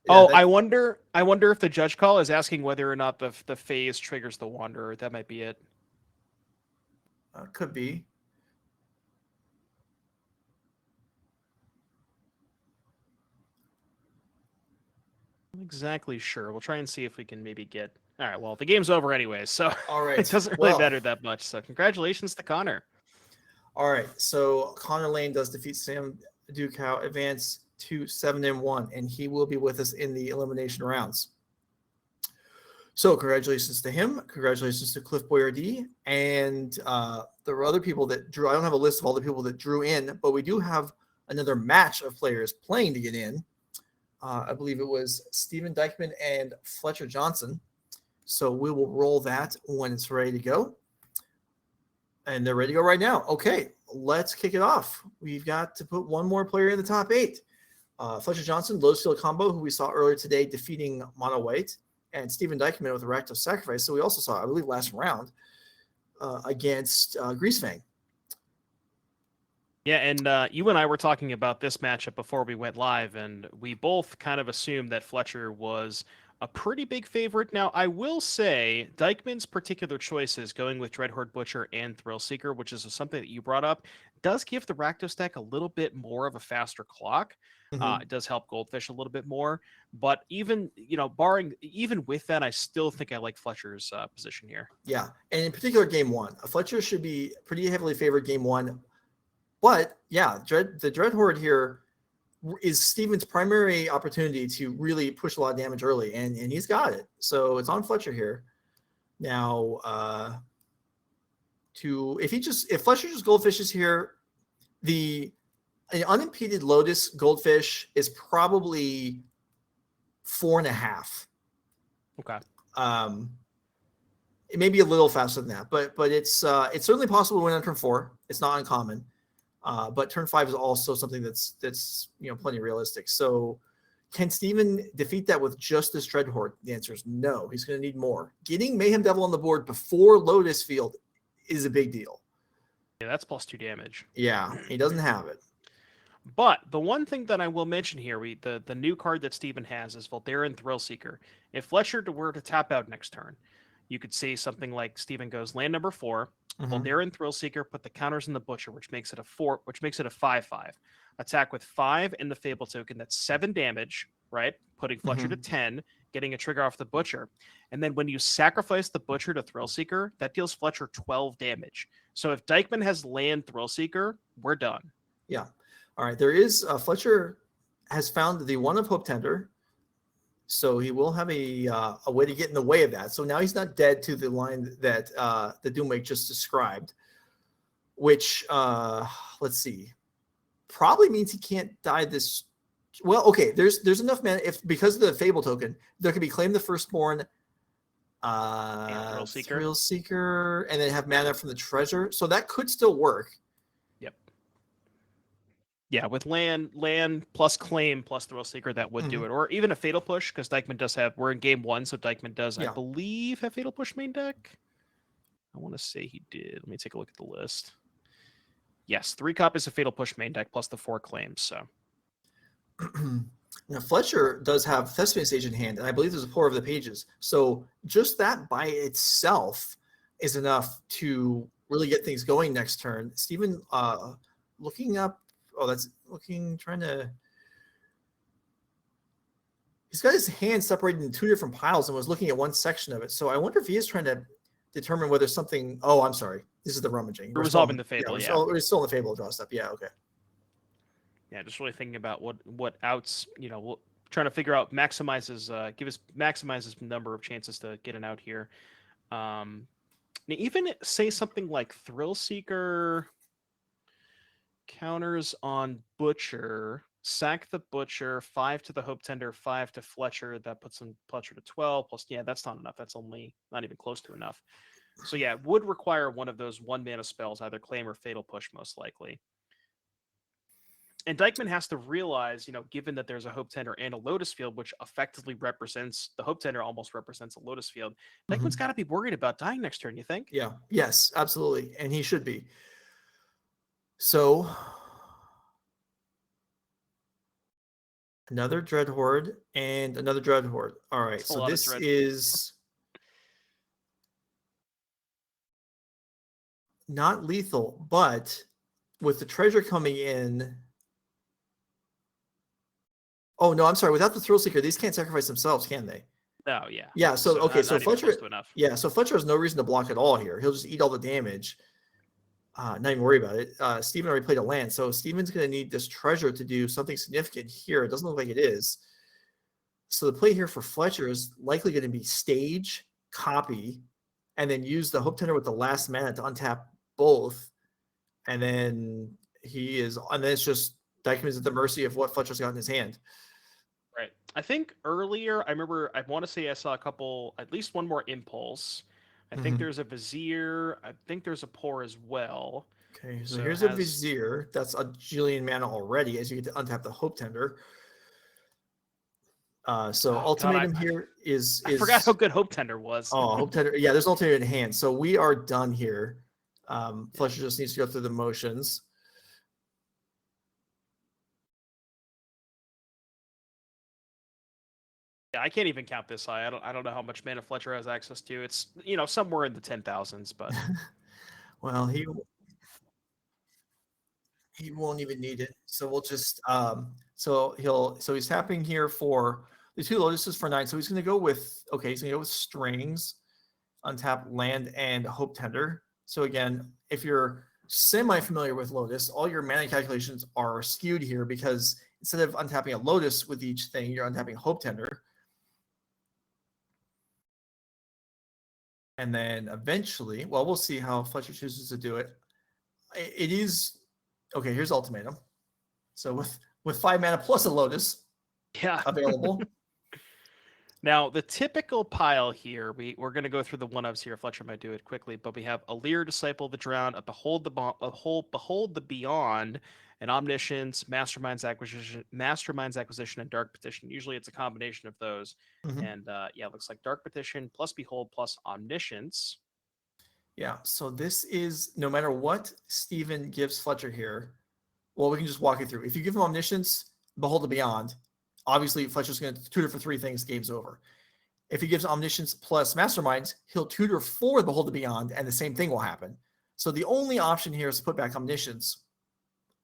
I wonder if the judge call is asking whether or not the phase triggers the Wanderer. That might be it. Could be. I'm not exactly sure. We'll try and see if we can maybe get... All right, well, the game's over anyway, so all right. It doesn't really matter that much. So congratulations to Connor. All right, so Connor Laehn does defeat Sam Duchow, advance to 7-1, and he will be with us in the elimination rounds. So congratulations to him. Congratulations to Cliff Boyardee. And there were other people that drew. I don't have a list of all the people that drew in, but we do have another match of players playing to get in. I believe it was Stephen Dykman and Fletcher Johnson. So we will roll that when it's ready to go. And they're ready to go right now. Okay, let's kick it off. We've got to put one more player in the top 8. Fletcher Johnson, Low Steel Combo, who we saw earlier today defeating Mono White, and Stephen Dykman with a Recto Sacrifice. So we also saw, I believe, last round against Greasefang. Yeah, and you and I were talking about this matchup before we went live, and we both kind of assumed that Fletcher was a pretty big favorite. Now, I will say Dykman's particular choices, going with Dreadhorde Butcher and Thrillseeker, which is something that you brought up, does give the Rakdos deck a little bit more of a faster clock. It does help Goldfish a little bit more, but even even with that, I still think I like Fletcher's position here. Yeah, and in particular, game 1, Fletcher should be pretty heavily favored game 1. But yeah, the Dreadhorde here is Steven's primary opportunity to really push a lot of damage early, and he's got it. So it's on Fletcher here. Now, if Fletcher just Goldfishes here, an unimpeded Lotus Goldfish is probably 4.5. Okay. It may be a little faster than that, but it's certainly possible to win on turn 4. It's not uncommon. But turn 5 is also something that's plenty realistic. So can Steven defeat that with just this Dreadhorde? The answer is no. He's going to need more. Getting Mayhem Devil on the board before Lotus Field is a big deal. Yeah, that's +2 damage. Yeah, he doesn't have it. But the one thing that I will mention here, the new card that Steven has is Voltaren Thrillseeker. If Fletcher were to tap out next turn, you could say something like Steven goes land number 4, Voltaren Thrillseeker, put the counters in the Butcher, which makes it a 5/5. Attack with 5 and the Fable token. That's 7 damage, right? Putting Fletcher to 10, getting a trigger off the Butcher. And then when you sacrifice the Butcher to Thrillseeker, that deals Fletcher 12 damage. So if Dykman has land Thrillseeker, we're done. Yeah. All right. There is Fletcher has found the One of Hope Tender, so he will have a way to get in the way of that. So now he's not dead to the line that the Doomwake just described, which let's see, probably means he can't die this. Well, okay, there's enough mana if because of the Fable token, there could be Claim the Firstborn, Thrill Seeker, and then have mana from the treasure. So that could still work. Yep. Yeah, with land plus Claim plus Thrill Seeker, that would do it. Or even a Fatal Push, because Dykeman does have, we're in game 1, so Dykeman does, I believe, have Fatal Push main deck. I want to say he did. Let me take a look at the list. Yes, 3 copies of Fatal Push main deck plus the 4 claims, so. Now, Fletcher does have Thespian Sage in hand, and I believe there's a Pour of the Pages. So just that by itself is enough to really get things going next turn. Steven, looking up, trying to... He's got his hand separated in 2 different piles and was looking at one section of it. So I wonder if he is trying to determine whether something... Oh, I'm sorry. This is the rummaging. We're resolving the Fable, We're still in the Fable draw step. Yeah, okay. Yeah, just really thinking about what outs, trying to figure out maximizes number of chances to get an out here. Even say something like Thrill Seeker counters on Butcher, sack the Butcher, 5 to the Hope Tender, 5 to Fletcher. That puts him Fletcher to 12. Plus, that's not enough. That's only not even close to enough. So yeah, it would require one of those 1 mana spells, either Claim or Fatal Push, most likely. And Dykeman has to realize, given that there's a Hope Tender and a Lotus Field, which effectively represents, the Hope Tender almost represents a Lotus Field, Dykeman's got to be worried about dying next turn, you think? Yeah, yes, absolutely. And he should be. So, another Dread Horde and another Dread Horde. All right, so this is not lethal, but with the treasure coming in... Oh, no, I'm sorry. Without the Thrill Seeker, these can't sacrifice themselves, can they? No, yeah. Yeah, so Fletcher... Yeah, so Fletcher has no reason to block at all here. He'll just eat all the damage. Not even worry about it. Steven already played a land, so Steven's going to need this treasure to do something significant here. It doesn't look like it is. So the play here for Fletcher is likely going to be stage, copy, and then use the Hope Tender with the last mana to untap both. And then it's just Dykeman's at the mercy of what Fletcher's got in his hand. Right. I think earlier, I want to say I saw at least one more Impulse. I think there's a Vizier. I think there's a Pour as well. Okay, so here's a Vizier. That's a jillion mana already as you get to untap the Hope Tender. Ultimatum here is... I forgot how good Hope Tender was. Oh, Hope Tender. Yeah, there's Ultimatum in hand. So we are done here. Fletcher just needs to go through the motions. Yeah, I can't even count this high. I don't know how much mana Fletcher has access to. It's somewhere in the 10,000s, but well, he won't even need it. So we'll just so he's tapping here for the 2 Lotuses for 9. So he's going to go with Strings, untap land and Hope Tender. So again, if you're semi-familiar with Lotus, all your mana calculations are skewed here because instead of untapping a Lotus with each thing, you're untapping Hope Tender. And then eventually, well, we'll see how Fletcher chooses to do it. It is okay. Here's Ultimatum. So with 5 mana plus a Lotus, available. Now the typical pile here, we're going to go through the one-ofs here. Fletcher might do it quickly, but we have Allure, Disciple of the Drowned, Behold the Beyond, and Omniscience, Mastermind's Acquisition, and Dark Petition. Usually it's a combination of those. And it looks like Dark Petition plus Behold plus Omniscience. Yeah, so this is, no matter what Steven gives Fletcher here, well, we can just walk it through. If you give him Omniscience, Behold the Beyond, obviously Fletcher's going to tutor for 3 things, game's over. If he gives Omniscience plus Masterminds, he'll tutor for Behold the Beyond, and the same thing will happen. So the only option here is to put back Omniscience,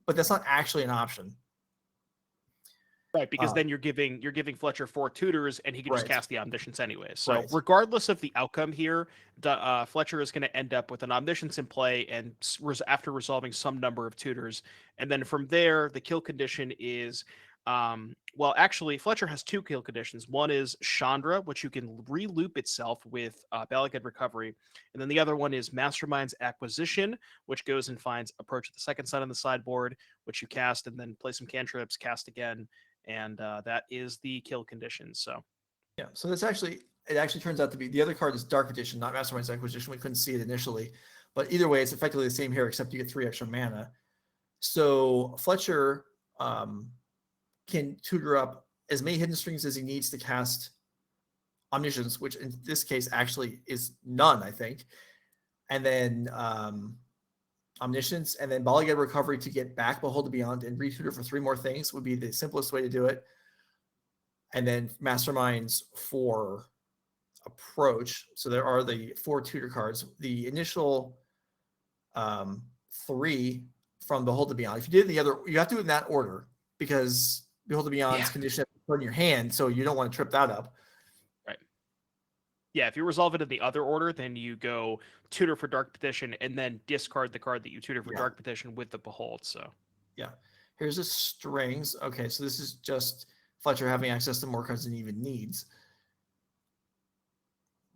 but that's not actually an option. Right, because then you're giving Fletcher 4 tutors, and he can just cast the Omniscience anyway. So regardless of the outcome here, Fletcher is going to end up with an Omniscience in play, and after resolving some number of tutors, and then from there, the kill condition is Well, actually, Fletcher has two kill conditions. One is Chandra, which you can re-loop itself with Balagad Recovery. And then the other one is Mastermind's Acquisition, which goes and finds Approach at the second side on the sideboard, which you cast and then play some cantrips, cast again. And that is the kill condition. So, yeah. So it actually turns out to be the other card is Dark Edition, not Mastermind's Acquisition. We couldn't see it initially, but either way, it's effectively the same here, except you get 3 extra mana. So Fletcher can tutor up as many hidden strings as he needs to cast Omniscience, which in this case actually is none, I think. And then Omniscience, and then Balagad Recovery to get back Behold the Beyond and retutor for 3 more things would be the simplest way to do it. And then Masterminds for Approach. So there are the 4 tutor cards. The initial 3 from Behold the Beyond. If you did the other, you have to do it in that order because Behold the Beyond's condition in your hand, so you don't want to trip that up. right. Yeah, if you resolve it in the other order, then you go tutor for Dark Petition and then discard the card that you tutor for Dark Petition with the Behold. So yeah, here's the strings. Okay, so this is just Fletcher having access to more cards than he even needs.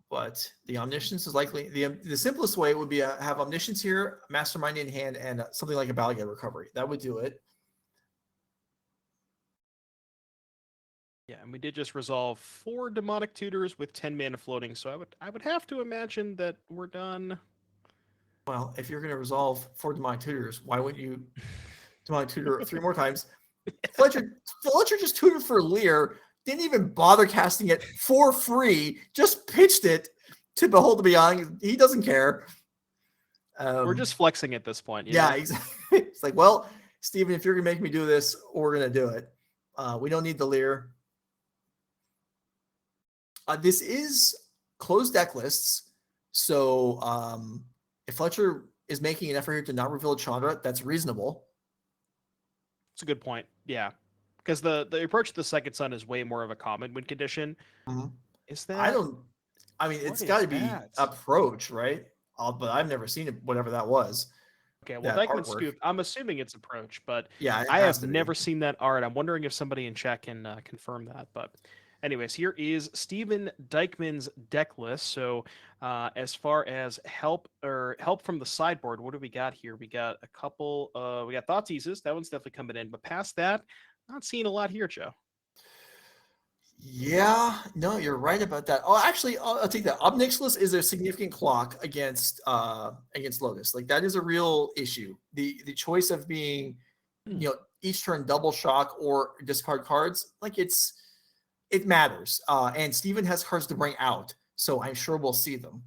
But the Omniscience is likely the simplest way would be have Omniscience here, Mastermind in hand, and something like a Balagad Recovery. That would do it. yeah, and we did just resolve 4 Demonic Tutors with 10 mana floating. So I would have to imagine that we're done. Well, if you're going to resolve 4 Demonic Tutors, why wouldn't you Demonic Tutor 3 more times? Fletcher just tutored for Lear, didn't even bother casting it for free, just pitched it to Behold the Beyond. He doesn't care. We're just flexing at this point. Yeah, exactly. It's like, well, Steven, if you're going to make me do this, we're going to do it. We don't need the Lear. This is closed deck lists. So if Fletcher is making an effort here to not reveal Chandra, that's reasonable. It's a good point. Yeah. Because the approach to the second sun is way more of a common win condition. Mm-hmm. Is that? It's got to be Approach, right? But I've never seen it, whatever that was. Okay, well, Dykeman Scoop, I'm assuming it's Approach, but yeah, I have never seen that art. I'm wondering if somebody in chat can confirm that. But anyways, here is Steven Dykeman's deck list. So as far as help from the sideboard, what do we got here? We got a couple, we got Thoughtseizes. That one's definitely coming in. But past that, not seeing a lot here, Joe. Yeah, no, you're right about that. Oh, actually, I'll take that. Obnixilus is a significant clock against Lotus. Like that is a real issue. The choice of being, each turn double shock or discard cards, like it matters. And Steven has cards to bring out, so I'm sure we'll see them.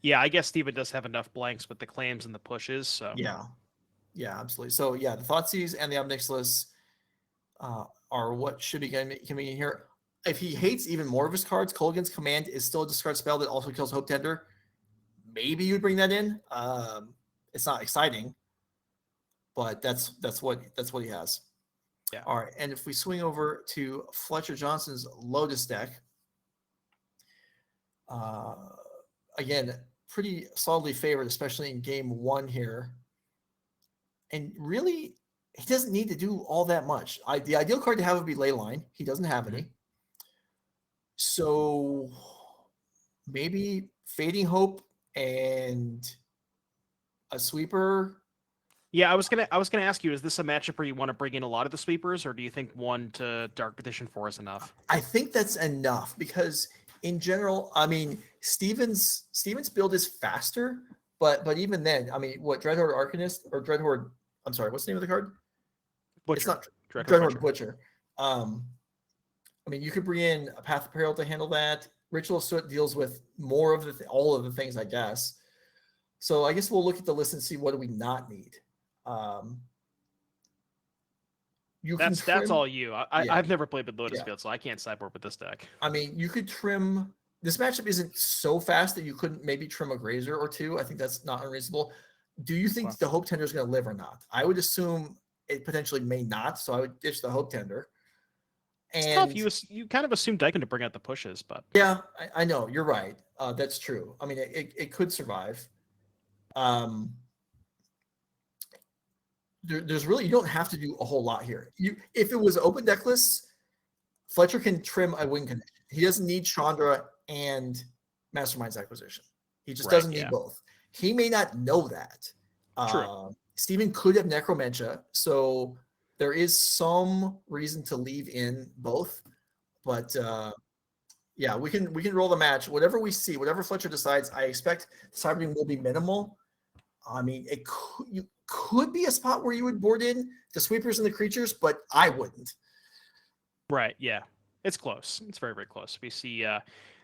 Yeah, I guess Steven does have enough blanks with the claims and the pushes. So yeah, absolutely. So yeah, the Thoughtseize and the Obnixilus are what should be coming in here. If he hates even more of his cards, Kolaghan's Command is still a discard spell that also kills Hope Tender. Maybe you'd bring that in. It's not exciting, but that's what he has. Yeah. All right, and if we swing over to Fletcher Johnson's Lotus deck, again, pretty solidly favored, especially in game 1 here. And really, he doesn't need to do all that much. The ideal card to have would be Leyline. He doesn't have any. So maybe Fading Hope and a sweeper. Yeah, I was gonna ask you, is this a matchup where you want to bring in a lot of the sweepers, or do you think 1 to Dark Petition 4 is enough? I think that's enough because in general, I mean, Steven's build is faster, but even then, I mean, what Dreadhorde Arcanist or Dreadhorde? I'm sorry, what's the name of the card? Butcher. It's not Dreadhorde Butcher. I mean, you could bring in a Path of Peril to handle that. Ritual Soot deals with more of all of the things, I guess. So I guess we'll look at the list and see what do we not need. That's all you. I've never played with Lotus Field, so I can't sideboard with this deck. I mean, you could trim. This matchup isn't so fast that you couldn't maybe trim a Grazer or 2. I think that's not unreasonable. Do you think the Hope Tender is going to live or not? I would assume it potentially may not, so I would ditch the Hope Tender. And it's tough. You kind of assume Dyken to bring out the pushes, but yeah, I know you're right. That's true. I mean, it could survive. there's really, you don't have to do a whole lot here. If it was open deck lists, Fletcher can trim a win condition. He doesn't need Chandra and Mastermind's Acquisition. He just doesn't need both. He may not know that. True. Steven could have Necromantia, so there is some reason to leave in both. But yeah, we can roll the match. Whatever we see, whatever Fletcher decides, I expect Cyberding will be minimal. I mean, it could be a spot where you would board in the sweepers and the creatures, but I wouldn't. Right, yeah. It's close. It's very, very close. We see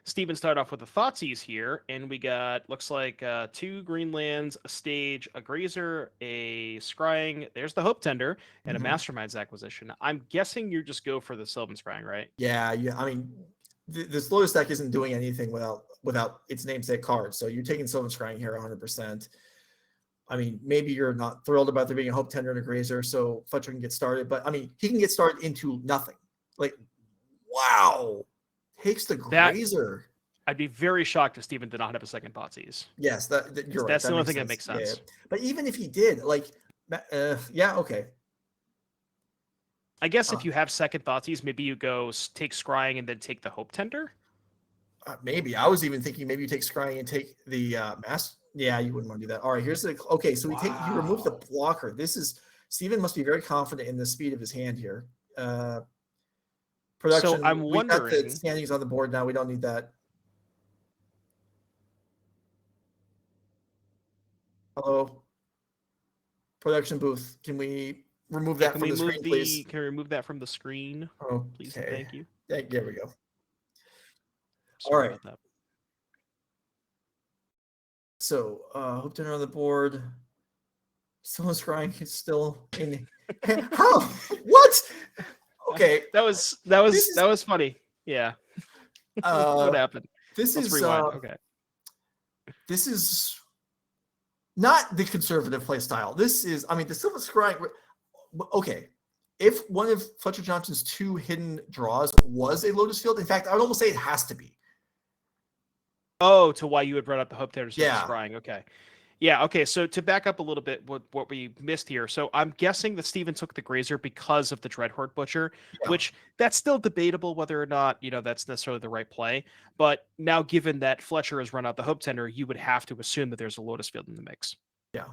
Steven start off with the Thoughtseize here, and we got, looks like 2 green lands, a stage, a grazer, a scrying, there's the Hope Tender, and a Mastermind's Acquisition. I'm guessing you just go for the Sylvan Scrying, right? Yeah. I mean, this Lotus deck isn't doing anything without its namesake card, so you're taking Sylvan Scrying here 100%. I mean, maybe you're not thrilled about there being a Hope Tender and a Grazer, so Fletcher can get started, but I mean, he can get started into nothing. Like, wow. Takes the Grazer. I'd be very shocked if Steven did not have a second Thoughtseize. Yes, you're right. That's the only thing that makes sense. Yeah. But even if he did, like, yeah, okay. I guess if you have second Thoughtseize, maybe you go take Scrying and then take the Hope Tender? Maybe. I was even thinking maybe you take Scrying and take the Mass. Yeah, you wouldn't want to do that. All right, here's the, okay, so you remove the blocker. This is, Steven must be very confident in the speed of his hand here. Production, so I'm wondering, we got the standings on the board now. We don't need that. Hello, production booth. Can we remove that from the screen, please? Can we remove that from the screen? Oh, please. Thank you. There we go. Sorry all right. So, Hope Tender on the board. Someone's crying. It's still in. How? What? Okay. That was funny. Yeah. What happened? Let's rewind. Okay. This is not the conservative play style. This is, I mean, the Sylvan Scrying. Okay. If one of Fletcher Johnson's 2 hidden draws was a Lotus Field, in fact, I would almost say it has to be. Oh, to why you would run up the Hope Tender Scrying. Okay. Yeah, okay. So to back up a little bit what we missed here. So I'm guessing that Steven took the Grazer because of the Dreadhorde Butcher, which that's still debatable whether or not, that's necessarily the right play. But now given that Fletcher has run out the Hope Tender, you would have to assume that there's a Lotus Field in the mix. Yeah.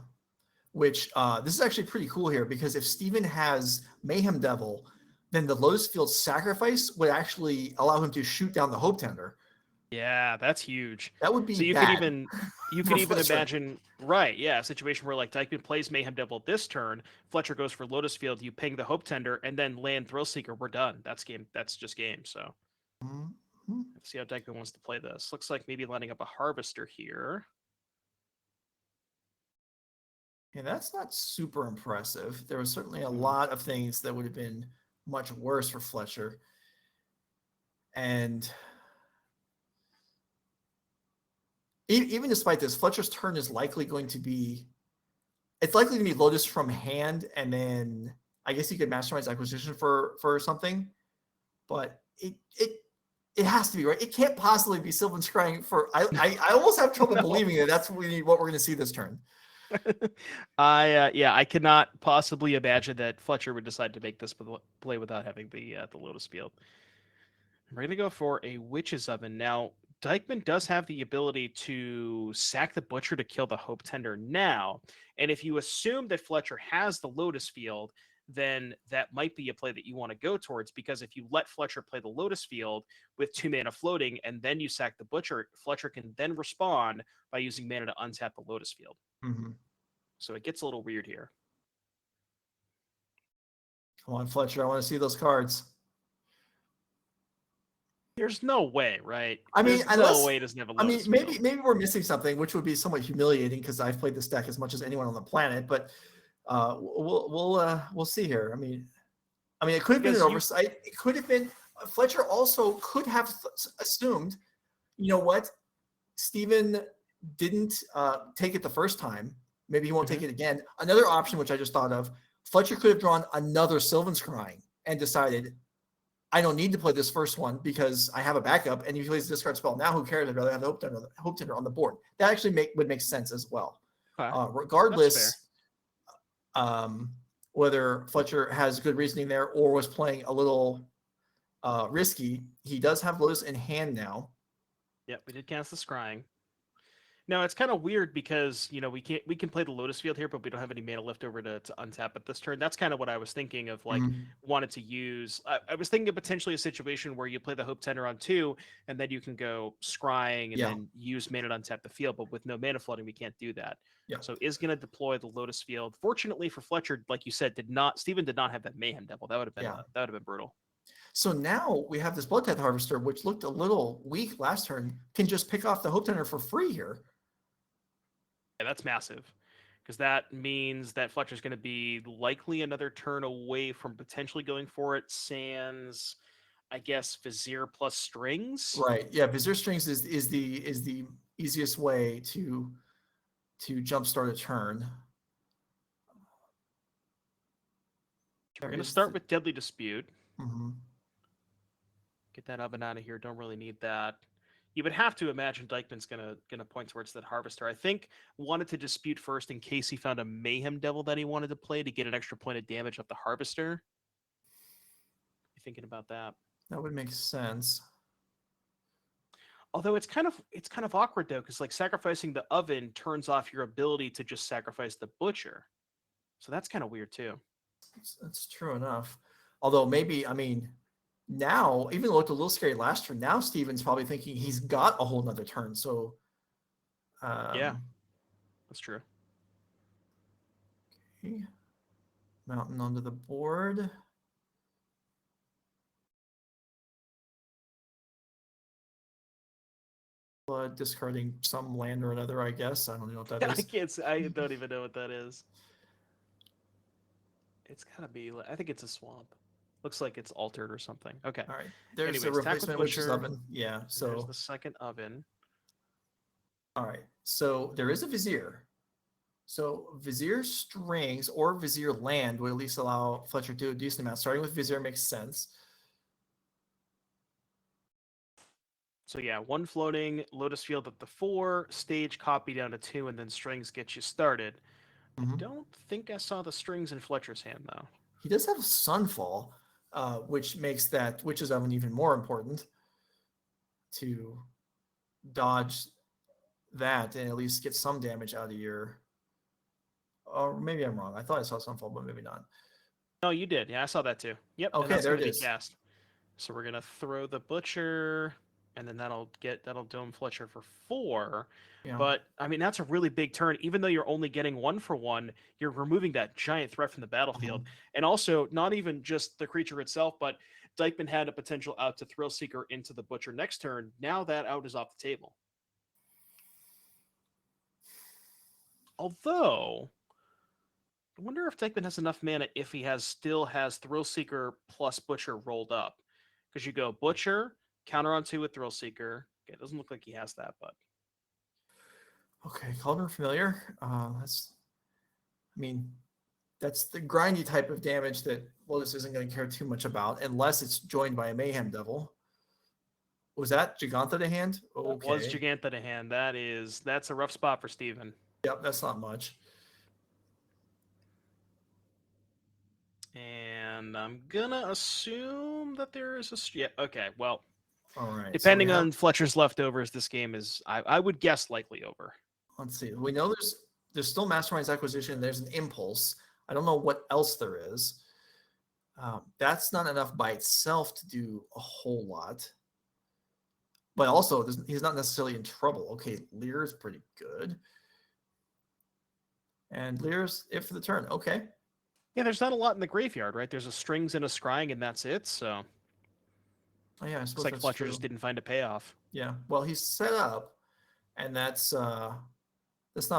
Which this is actually pretty cool here, because if Steven has Mayhem Devil, then the Lotus Field sacrifice would actually allow him to shoot down the Hope Tender. Yeah, that's huge. That would be so you bad. You could even imagine, right? Yeah, a situation where like Dykeman plays Mayhem Devil this turn, Fletcher goes for Lotus Field, you ping the Hope Tender, and then land Thrillseeker. We're done. That's game. That's just game. So let's see how Dykeman wants to play this. Looks like maybe lining up a Harvester here. Yeah, that's not super impressive. There was certainly a lot of things that would have been much worse for Fletcher, and even despite this, Fletcher's turn is likely going to be, it's likely to be Lotus from hand, and then I guess you could Mastermind's Acquisition for something, but it has to be, right? It can't possibly be Sylvan Scrying for, I almost have trouble believing that that's what we're going to see this turn. I cannot possibly imagine that Fletcher would decide to make this play without having the Lotus Field. We're going to go for a Witch's Oven. Now, Dykeman does have the ability to sack the Butcher to kill the Hope Tender now. And if you assume that Fletcher has the Lotus Field, then that might be a play that you want to go towards, because if you let Fletcher play the Lotus Field with 2 mana floating and then you sack the Butcher, Fletcher can then respond by using mana to untap the Lotus Field. So it gets a little weird here. Come on, Fletcher. I want to see those cards. There's no way, right? I mean, no way it doesn't have a Lotus Field. Maybe we're missing something, which would be somewhat humiliating because I've played this deck as much as anyone on the planet. But we'll see here. I mean, it could have been an oversight. It could have been. Fletcher also could have assumed, you know what, Steven didn't take it the first time. Maybe he won't take it again. Another option, which I just thought of, Fletcher could have drawn another Sylvan Scrying and decided, I don't need to play this first one because I have a backup. And if he plays a discard spell now, who cares? I'd rather have the Hope Tender on the board. That actually would make sense as well. Regardless, whether Fletcher has good reasoning there or was playing a little risky. He does have Lotus in hand now. Yep, we did cast the Scrying. Now it's kind of weird because we can play the Lotus Field here, but we don't have any mana left over to untap at this turn. That's kind of what I was thinking of, like wanted to use. I was thinking of potentially a situation where you play the Hope Tender on 2, and then you can go Scrying and then use mana to untap the field. But with no mana flooding, we can't do that. Yeah. So is going to deploy the Lotus Field. Fortunately for Fletcher, like you said, Steven did not have that Mayhem Devil. That would have been brutal. So now we have this Blood Tithe Harvester, which looked a little weak last turn, can just pick off the Hope Tender for free here. Yeah, that's massive, because that means that Fletcher's going to be likely another turn away from potentially going for it. Sans, I guess, Vizier plus Strings. Right. Yeah, Vizier Strings is the easiest way to jumpstart a turn. We're going to start with Deadly Dispute. Mm-hmm. Get that oven out of here. Don't really need that. You would have to imagine Dykeman's gonna point towards that Harvester. I think wanted to dispute first in case he found a Mayhem Devil that he wanted to play to get an extra point of damage off the Harvester. You thinking about that? That would make sense. Although it's kind of awkward though, because like sacrificing the oven turns off your ability to just sacrifice the butcher. So that's kind of weird too. That's true enough. Although maybe, I mean, now, even though it looked a little scary last turn, now Steven's probably thinking he's got a whole nother turn. So, yeah, that's true. Okay. Mountain onto the board. Discarding some land or another, I guess. I don't know what that is. I don't even know what that is. It's gotta be. I think it's a swamp. Looks like it's altered or something. Okay. All right. There's a replacement Witch's Oven. Yeah. So there's the second oven. All right. So there is a Vizier. So Vizier Strings or Vizier Land would at least allow Fletcher to do a decent amount. Starting with Vizier makes sense. So yeah, 1 floating, Lotus Field at the 4, stage copy down to 2, and then Strings get you started. I don't think I saw the Strings in Fletcher's hand though. He does have Sunfall, which makes that Witch's Oven even more important to dodge that and at least get some damage out of your... Or maybe I'm wrong. I thought I saw Sunfall, but maybe not. No, you did. Yeah, I saw that too. Yep. Okay, there it is. Cast. So we're going to throw the Butcher, and then that'll dome Fletcher for 4. Yeah. But, I mean, that's a really big turn. Even though you're only getting 1 for 1, you're removing that giant threat from the battlefield. And also, not even just the creature itself, but Dykeman had a potential out to Thrill Seeker into the Butcher next turn. Now that out is off the table. Although, I wonder if Dykeman has enough mana if he still has Thrill Seeker plus Butcher rolled up. Because you go Butcher, counter on 2 with Thrill Seeker. Okay, it doesn't look like he has that, but... Okay, Cauldron Familiar. That's the grindy type of damage that Lotus isn't going to care too much about unless it's joined by a Mayhem Devil. Was that Gigantha to hand? Okay. That was Gigantha to hand. That's a rough spot for Steven. Yep, that's not much. And I'm gonna assume that there is okay, well, all right. Depending on Fletcher's leftovers, this game is, I would guess, likely over. Let's see. We know there's still Mastermind's Acquisition. There's an Impulse. I don't know what else there is. That's not enough by itself to do a whole lot. But also, he's not necessarily in trouble. Okay, Lear's pretty good. And Lear's it for the turn. Okay. Yeah, there's not a lot in the graveyard, right? There's a Strings and a Scrying, and that's it. So, oh yeah, I suppose looks like Fletcher just didn't find a payoff. Yeah, well, he's set up, and that's not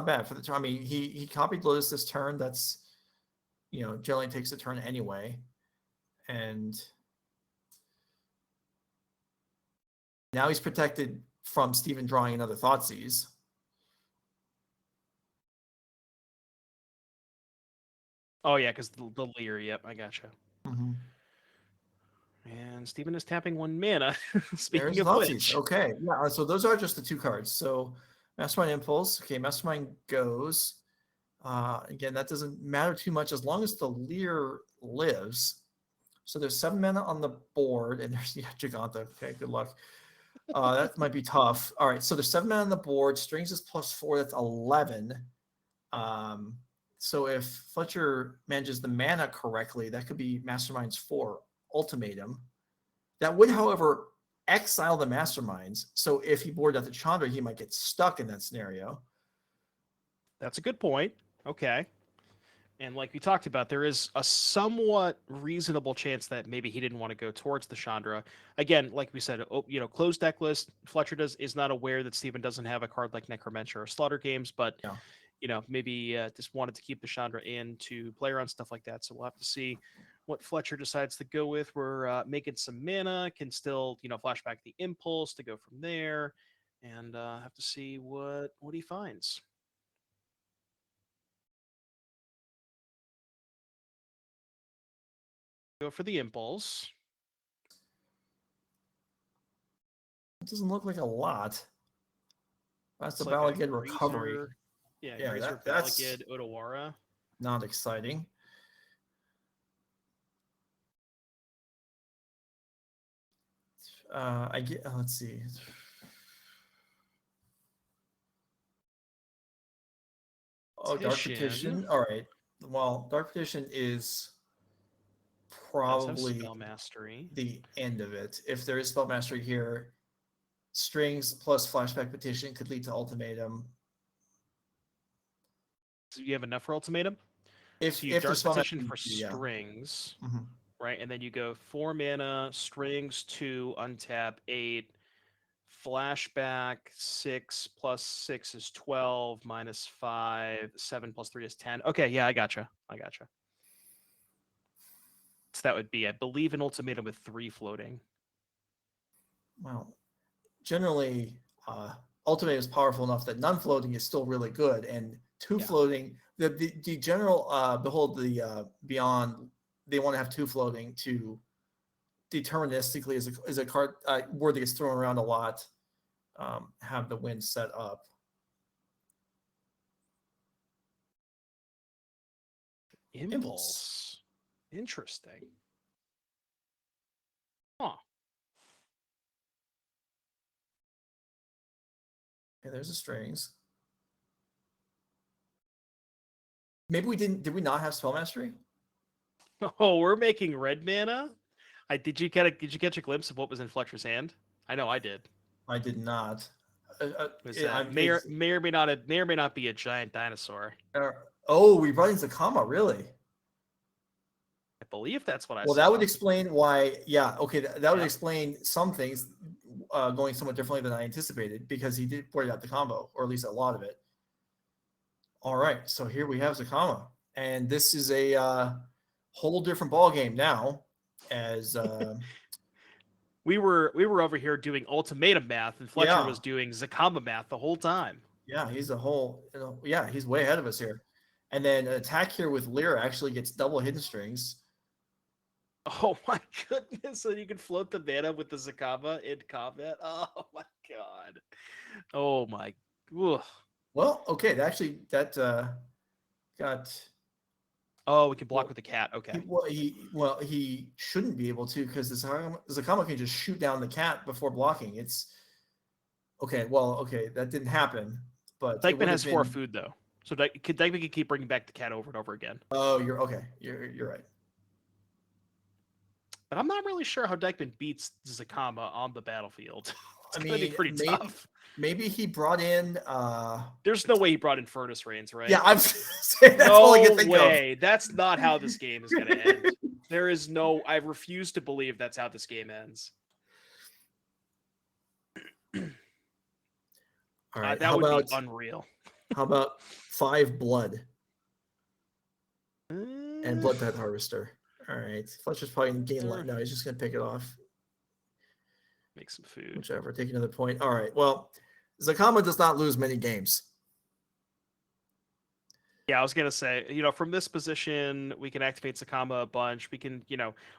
bad for the turn. I mean, he copied Lotus this turn. That's, generally takes a turn anyway, and now he's protected from Steven drawing another Thoughtseize. Oh, yeah, because the Lear, yep, I gotcha. And Steven is tapping 1 mana. Speaking of which. Okay, yeah, so those are just the 2 cards. So Mastermind Impulse. Okay, Mastermind goes. Again, that doesn't matter too much as long as the Leer lives. So there's 7 mana on the board, and there's Giganta. Okay, good luck. That might be tough. All right, so there's 7 mana on the board. Strings is +4. That's 11. So if Fletcher manages the mana correctly, that could be Masterminds 4 Ultimatum. That would, however, exile the Masterminds. So if he boarded out the Chandra, he might get stuck in that scenario. That's a good point. Okay. And like we talked about, there is a somewhat reasonable chance that maybe he didn't want to go towards the Chandra. Again, like we said, closed deck list. Fletcher is not aware that Steven doesn't have a card like Necromancer or Slaughter Games, but maybe just wanted to keep the Chandra in to play around stuff like that. So we'll have to see what Fletcher decides to go with. We're making some mana, can still flashback the Impulse to go from there, and have to see what he finds. Go for the Impulse. It doesn't look like a lot. That's the like Balagid recovery. Yeah, Razor, Balagid, Otawara. Not exciting. I get. Let's see. Oh, Dark Petition. All right. Well, Dark Petition is probably Spell Mastery. The end of it. If there is Spell Mastery here, Strings plus Flashback Petition could lead to Ultimatum. So you have enough for Ultimatum? If Dark Petition for Strings, right? And then you go 4 mana, Strings 2, untap 8, Flashback 6 plus 6 is 12, minus 5, 7 plus 3 is 10. Okay, yeah, I gotcha. So that would be, I believe, an Ultimatum with 3 floating. Well, generally, Ultimatum is powerful enough that none floating is still really good, and 2 floating. The general behold the beyond, they want to have 2 floating to deterministically is a card word that gets thrown around a lot. Have the wind set up. Impulse. Interesting. Huh. Okay, there's the Strings. Maybe we didn't. Did we not have Spell Mastery? Oh, we're making red mana. Did you catch a glimpse of what was in Fletcher's hand? I know I did. I did not. May or may not be a giant dinosaur. We brought in Zakama, really? I believe that's what I saw. Well, that would explain why. Yeah, okay, that would explain some things going somewhat differently than I anticipated, because he did port out the combo, or at least a lot of it. All right, so here we have Zakama, and this is a whole different ball game now. As we were over here doing ultimatum math, and Fletcher was doing Zakama math the whole time. Yeah, he's he's way ahead of us here. And then an attack here with Lyra actually gets double hidden strings. Oh my goodness! So you can float the mana with the Zakama in combat. Oh my god! Oh my. Ugh. Well, okay, that got. Oh, we can block with the cat. Okay. He shouldn't be able to, because the Zakama can just shoot down the cat before blocking. It's okay. Well, okay, that didn't happen. But Dykeman has 4 food though, so Dykeman can keep bringing back the cat over and over again. Oh, you're okay. You're right. But I'm not really sure how Dykeman beats Zakama on the battlefield. It's gonna be pretty tough. Maybe he brought in. There's no way he brought in Furnace Rains, right? Yeah, I'm saying that's all I can think of. That's not how this game is going to end. There is no. I refuse to believe that's how this game ends. All right, that would be unreal. How about 5 blood and Bloodpath Harvester? All right, Fletcher's probably going to gain life. No, he's just going to pick it off. Make some food. Whichever. Take another point. All right. Well, Zakama does not lose many games. Yeah, I was gonna say, from this position, we can activate Zakama a bunch. We can,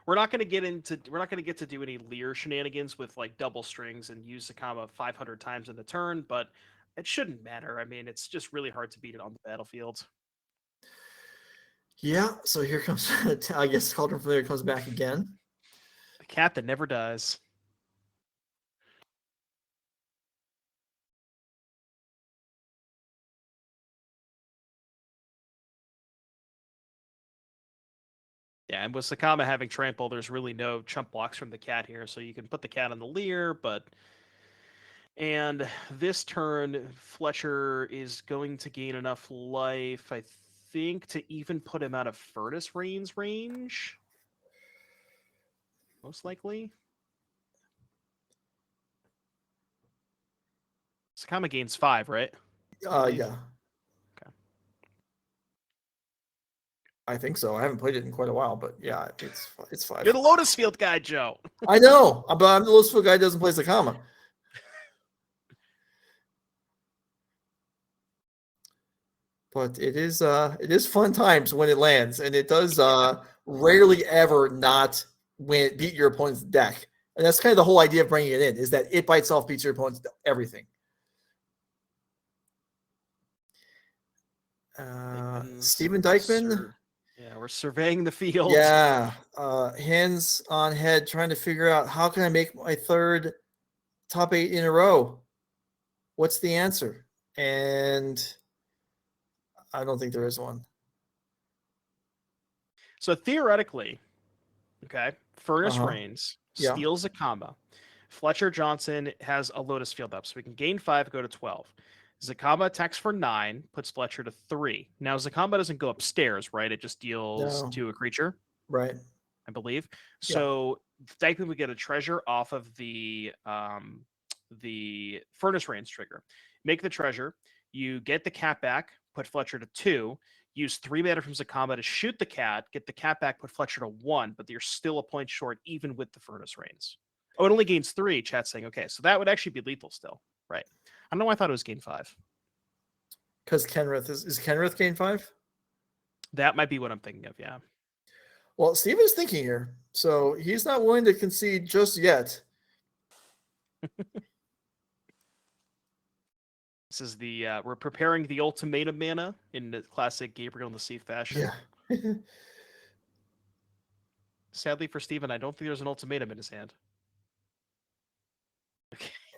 we're not gonna get to do any Leer shenanigans with like double strings and use Zakama 500 times in the turn, but it shouldn't matter. I mean, it's just really hard to beat it on the battlefield. Yeah, so here comes, I guess Cauldron Familiar comes back again. The cat that never dies. Yeah, and with Sakama having trample, there's really no chump blocks from the cat here, so you can put the cat on the Leer, but... And this turn, Fletcher is going to gain enough life, I think, to even put him out of Furnace Rain's range. Most likely. Sakama gains 5, right? Yeah. Okay. I think so. I haven't played it in quite a while, but yeah, it's 5. You're the Lotus Field guy, Joe. I know, but I'm the Lotus Field guy who doesn't play Sakama. But it is fun times when it lands, and it does rarely ever not beat your opponent's deck. And that's kind of the whole idea of bringing it in, is that it by itself beats your opponent's everything. Steven Dykman. Yeah, we're surveying the field. Yeah, hands on head, trying to figure out how can I make my third top 8 in a row. What's the answer? And I don't think there is one. So theoretically, okay, Furnace Reigns steals a combo. Fletcher Johnson has a Lotus Field up, so we can gain 5, go to 12. Zakamba attacks for 9, puts Fletcher to 3. Now, Zakamba doesn't go upstairs, right? It just deals to a creature. Right. I believe. So Dykeman would get a treasure off of the Furnace Rains trigger. Make the treasure. You get the cat back, put Fletcher to 2. Use 3 mana from Zakamba to shoot the cat, get the cat back, put Fletcher to 1, but you're still a point short even with the Furnace Rains. Oh, it only gains 3, chat's saying. Okay, so that would actually be lethal still. Right. I don't know why I thought it was gain 5. Because Kenrith is Kenrith gain 5? That might be what I'm thinking of, yeah. Well, Steven's thinking here, so he's not willing to concede just yet. This is the we're preparing the ultimatum mana in the classic Gabriel and the Sea fashion. Yeah. Sadly for Steven, I don't think there's an ultimatum in his hand.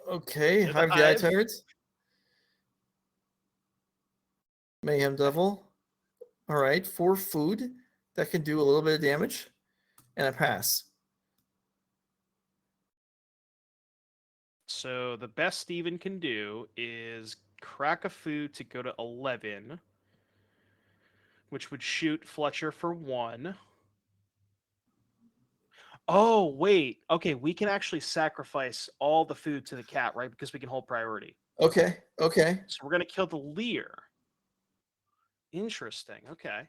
Okay, Hive the Eye Tyrant. Mayhem Devil. All right, 4 food. That can do a little bit of damage. And a pass. So the best Steven can do is crack a food to go to 11, which would shoot Fletcher for 1. Oh, wait. Okay, we can actually sacrifice all the food to the cat, right? Because we can hold priority. Okay. So we're going to kill the Leer. Interesting. Okay.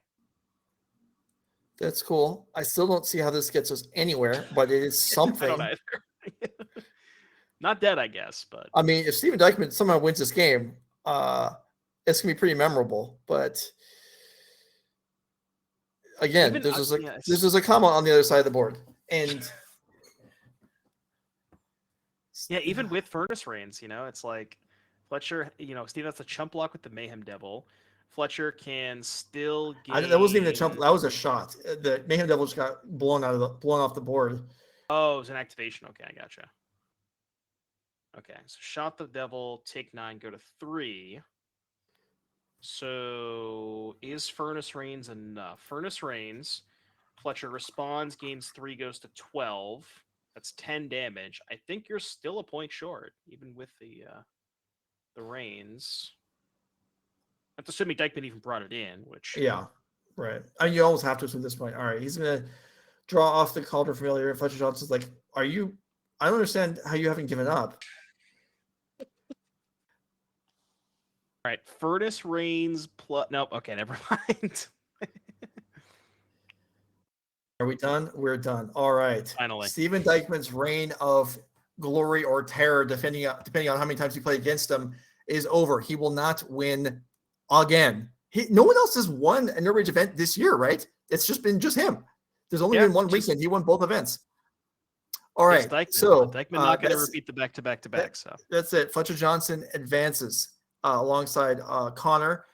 That's cool. I still don't see how this gets us anywhere, but it is something. I don't either. Not dead, I guess, but... I mean, if Steven Dykman somehow wins this game, it's going to be pretty memorable, but... Again, this is a comma on the other side of the board. And yeah, even with Furnace Rains, it's like Fletcher, Steve has the chump block with the Mayhem Devil. Fletcher can still get. That wasn't even a chump. That was a shot. The Mayhem Devil just got blown off the board. Oh, it was an activation. Okay, I gotcha. Okay, so shot the devil, take 9, go to 3. So is Furnace Rains enough? Furnace Rains. Fletcher responds, gains 3, goes to 12. That's 10 damage. I think you're still a point short, even with the Rains. That's assuming Dykeman even brought it in, which... Yeah, right. I mean, you almost have to at this point. All right, he's going to draw off the Cauldron Familiar. And Fletcher Johnson's like, I don't understand how you haven't given up. All right, Furnace Rains plus... Nope, okay, never mind. Are we done? We're done. All right. Finally. Steven Dykman's reign of glory or terror, depending on how many times you play against him, is over. He will not win again. No one else has won an Outrage event this year, right? It's just been him. There's only been one weekend. He won both events. All right. So Dykman not going to repeat the back-to-back. So that's it. Fletcher Johnson advances alongside Connor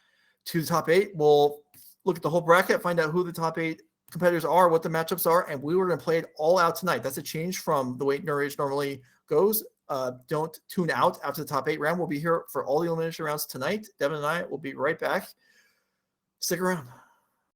to the top 8. We'll look at the whole bracket, find out who the top 8 competitors are, what the matchups are, and we were going to play it all out tonight. That's a change from the way NRG normally goes. Don't tune out after the top 8 round. We'll be here for all the elimination rounds tonight. Devin and I will be right back. Stick around.